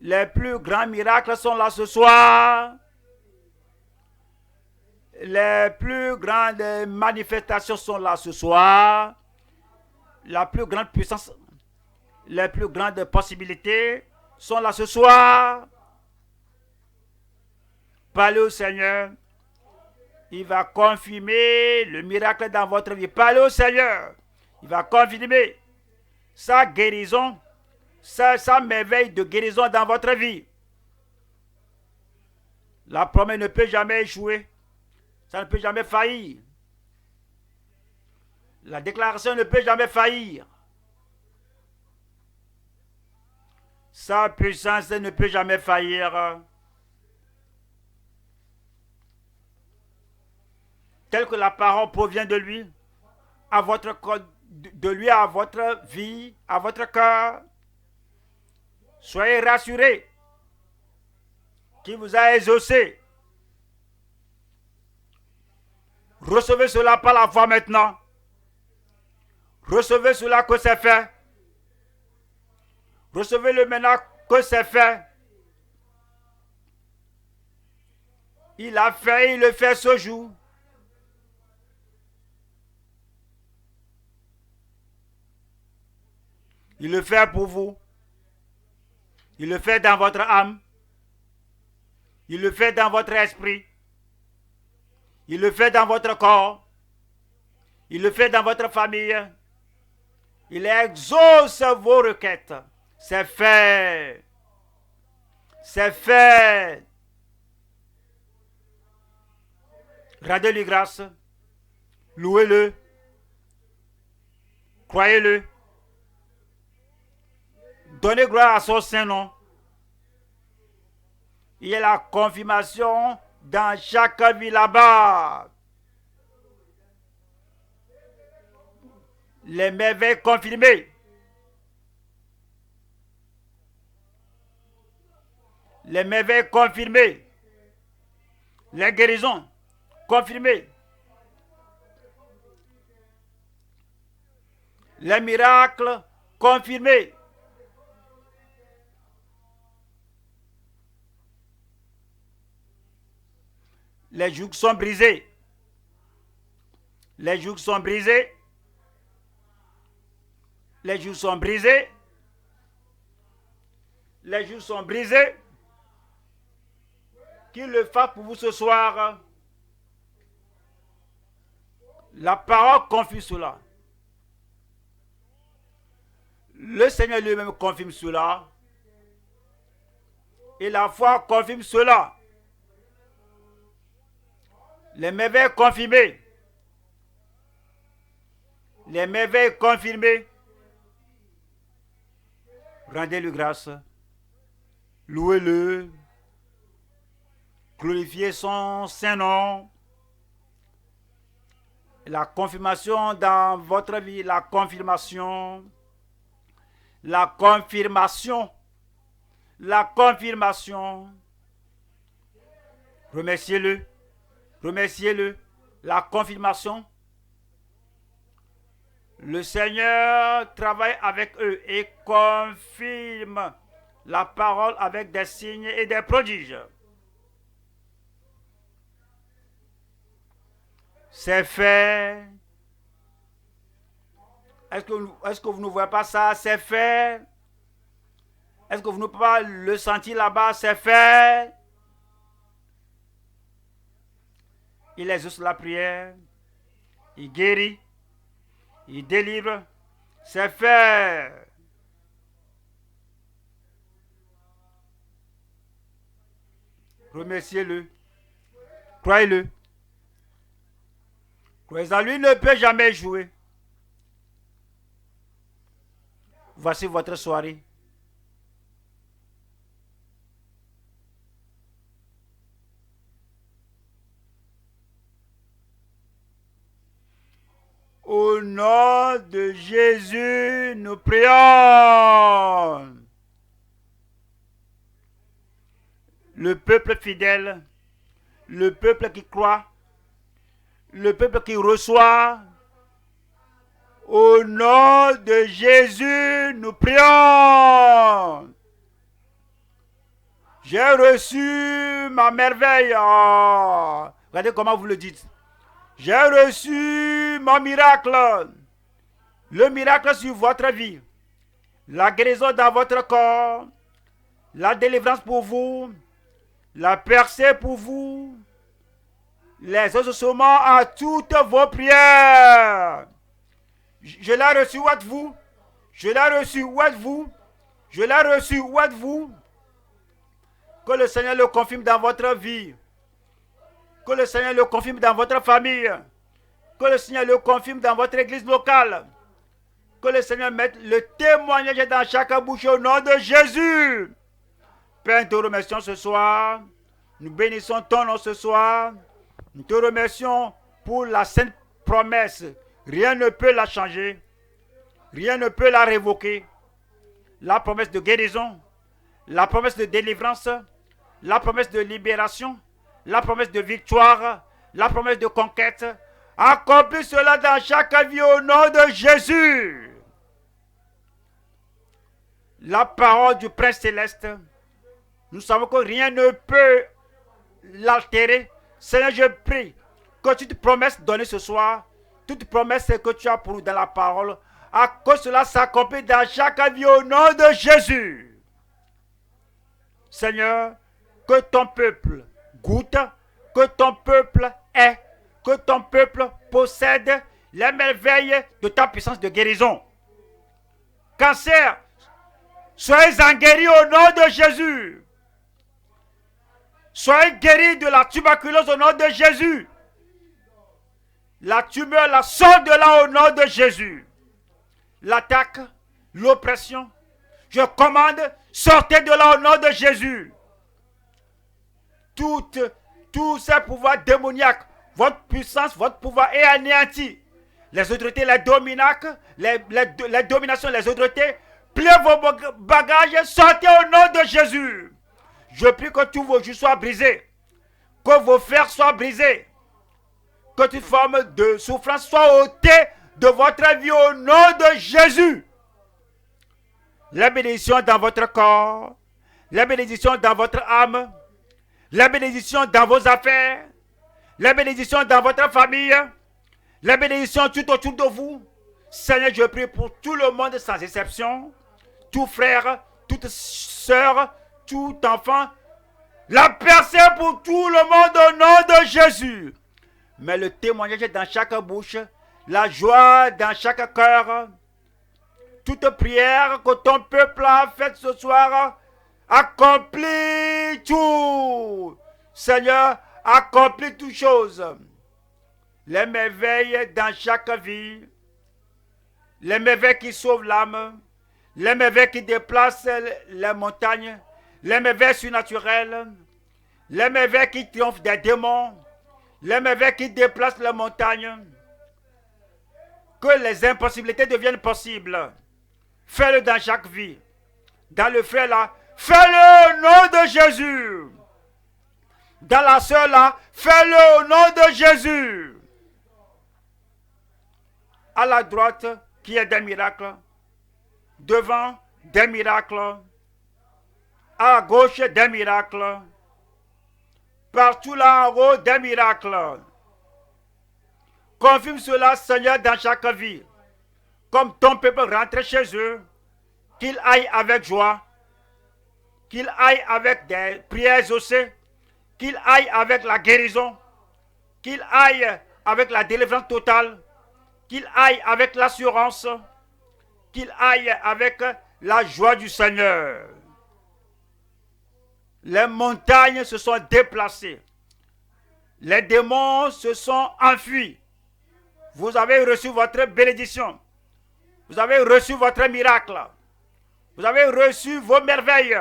Les plus grands miracles sont là ce soir. Les plus grandes manifestations sont là ce soir. La plus grande puissance, les plus grandes possibilités sont là ce soir. Parlez au Seigneur. Il va confirmer le miracle dans votre vie. Parlez au Seigneur. Il va confirmer sa guérison, sa merveille de guérison dans votre vie. La promesse ne peut jamais échouer. Ça ne peut jamais faillir. La déclaration ne peut jamais faillir. Sa puissance ne peut jamais faillir. Tel que la parole provient de lui, à votre vie, à votre cœur. Soyez rassurés qu'il vous a exaucé. Recevez cela par la foi maintenant. Recevez cela que c'est fait. Recevez-le maintenant que c'est fait. Il a fait, il le fait ce jour. Il le fait pour vous. Il le fait dans votre âme. Il le fait dans votre esprit. Il le fait dans votre corps. Il le fait dans votre famille. Il exauce vos requêtes. C'est fait. C'est fait. Rendez-lui grâce. Louez-le. Croyez-le. Donnez gloire à son Saint-Nom. Il y a la confirmation dans chaque vie là-bas. Les merveilles confirmées. Les merveilles confirmées. Les guérisons confirmées. Les miracles confirmés. Les jougs sont brisés. Les jougs sont brisés. Les jougs sont brisés. Les jougs sont brisés. Qu'il le fasse pour vous ce soir. La parole confirme cela. Le Seigneur lui-même confirme cela. Et la foi confirme cela. Les merveilles confirmées. Les merveilles confirmées. Rendez-lui grâce. Louez-le. Glorifiez son Saint-Nom. La confirmation dans votre vie, la confirmation. La confirmation. La confirmation. Remerciez-le. Remerciez-le. La confirmation. Le Seigneur travaille avec eux et confirme la parole avec des signes et des prodiges. C'est fait. Est-ce que vous ne voyez pas ça? C'est fait. Est-ce que vous ne pouvez pas le sentir là-bas? C'est fait. Il exauce la prière. Il guérit. Il délivre. C'est fait. Remerciez-le. Croyez-le. Croyez en lui, ne peut jamais jouer. Voici votre soirée. Au nom de Jésus, nous prions. Le peuple fidèle, le peuple qui croit, le peuple qui reçoit. Au nom de Jésus, nous prions. J'ai reçu ma merveille. Oh. Regardez comment vous le dites. J'ai reçu mon miracle. Le miracle sur votre vie. La guérison dans votre corps. La délivrance pour vous. La percée pour vous. Les ossements à toutes vos prières. Je l'ai reçu, où êtes-vous? Je l'ai reçu, où êtes-vous? Je l'ai reçu, où êtes-vous? Que le Seigneur le confirme dans votre vie. Que le Seigneur le confirme dans votre famille. Que le Seigneur le confirme dans votre église locale. Que le Seigneur mette le témoignage dans chaque bouche au nom de Jésus. Père, nous te remercions ce soir. Nous bénissons ton nom ce soir. Nous te remercions pour la sainte promesse. Rien ne peut la changer. Rien ne peut la révoquer. La promesse de guérison. La promesse de délivrance. La promesse de libération. La promesse de victoire. La promesse de conquête. Accomplis cela dans chaque vie au nom de Jésus. La parole du Prince Céleste. Nous savons que rien ne peut l'altérer. Seigneur, je prie que toute promesse donnée ce soir, toute promesse que tu as pour nous dans la parole, à cause cela s'accomplit dans chaque vie au nom de Jésus. Seigneur, que ton peuple goûte, que ton peuple ait, que ton peuple possède les merveilles de ta puissance de guérison. Cancer, soyez en guéris au nom de Jésus. Soyez guéris de la tuberculose au nom de Jésus. La tumeur, la sort de là au nom de Jésus. L'attaque, l'oppression, je commande, sortez de là au nom de Jésus. Tous ces pouvoirs démoniaques, votre puissance, votre pouvoir est anéanti. Les autorités, les dominacs, les dominations, les autorités, pliez vos bagages, sortez au nom de Jésus. Je prie que tous vos joues soient brisés, que vos fers soient brisés, que toute forme de souffrance soit ôtée de votre vie au nom de Jésus. La bénédiction dans votre corps, la bénédiction dans votre âme, la bénédiction dans vos affaires, la bénédiction dans votre famille, la bénédiction tout autour de vous. Seigneur, je prie pour tout le monde sans exception, tout frère, toute sœur, tout enfant, la percée pour tout le monde au nom de Jésus. Mais le témoignage dans chaque bouche, la joie dans chaque cœur, toute prière que ton peuple a faite ce soir, accomplis tout. Seigneur, accomplis toutes choses. Les merveilles dans chaque vie, les merveilles qui sauvent l'âme, les merveilles qui déplacent les montagnes, les merveilles surnaturelles, les merveilles qui triomphent des démons, les merveilles qui déplacent les montagnes, que les impossibilités deviennent possibles. Fais-le dans chaque vie. Dans le frère là, fais-le au nom de Jésus. Dans la sœur là, fais-le au nom de Jésus. À la droite, qui est des miracles. Devant, des miracles. À la gauche, des miracles. Partout là en haut, des miracles. Confirme cela, Seigneur, dans chaque vie. Comme ton peuple rentre chez eux, qu'il aille avec joie, qu'il aille avec des prières exaucées, qu'il aille avec la guérison, qu'il aille avec la délivrance totale, qu'il aille avec l'assurance, qu'il aille avec la joie du Seigneur. Les montagnes se sont déplacées. Les démons se sont enfuis. Vous avez reçu votre bénédiction. Vous avez reçu votre miracle. Vous avez reçu vos merveilles.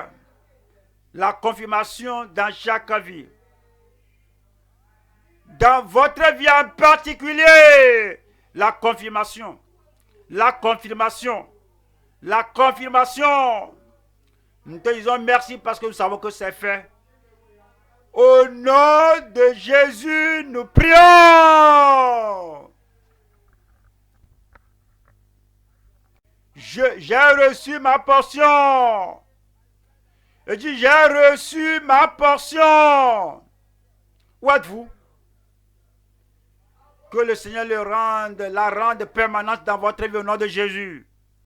La confirmation dans chaque vie. Dans votre vie en particulier, la confirmation. La confirmation. La confirmation. Nous te disons merci parce que nous savons que c'est fait. Au nom de Jésus, nous prions. J'ai reçu ma portion. Je dis, j'ai reçu ma portion. Où êtes-vous? Que le Seigneur la rende permanente dans votre vie au nom de Jésus.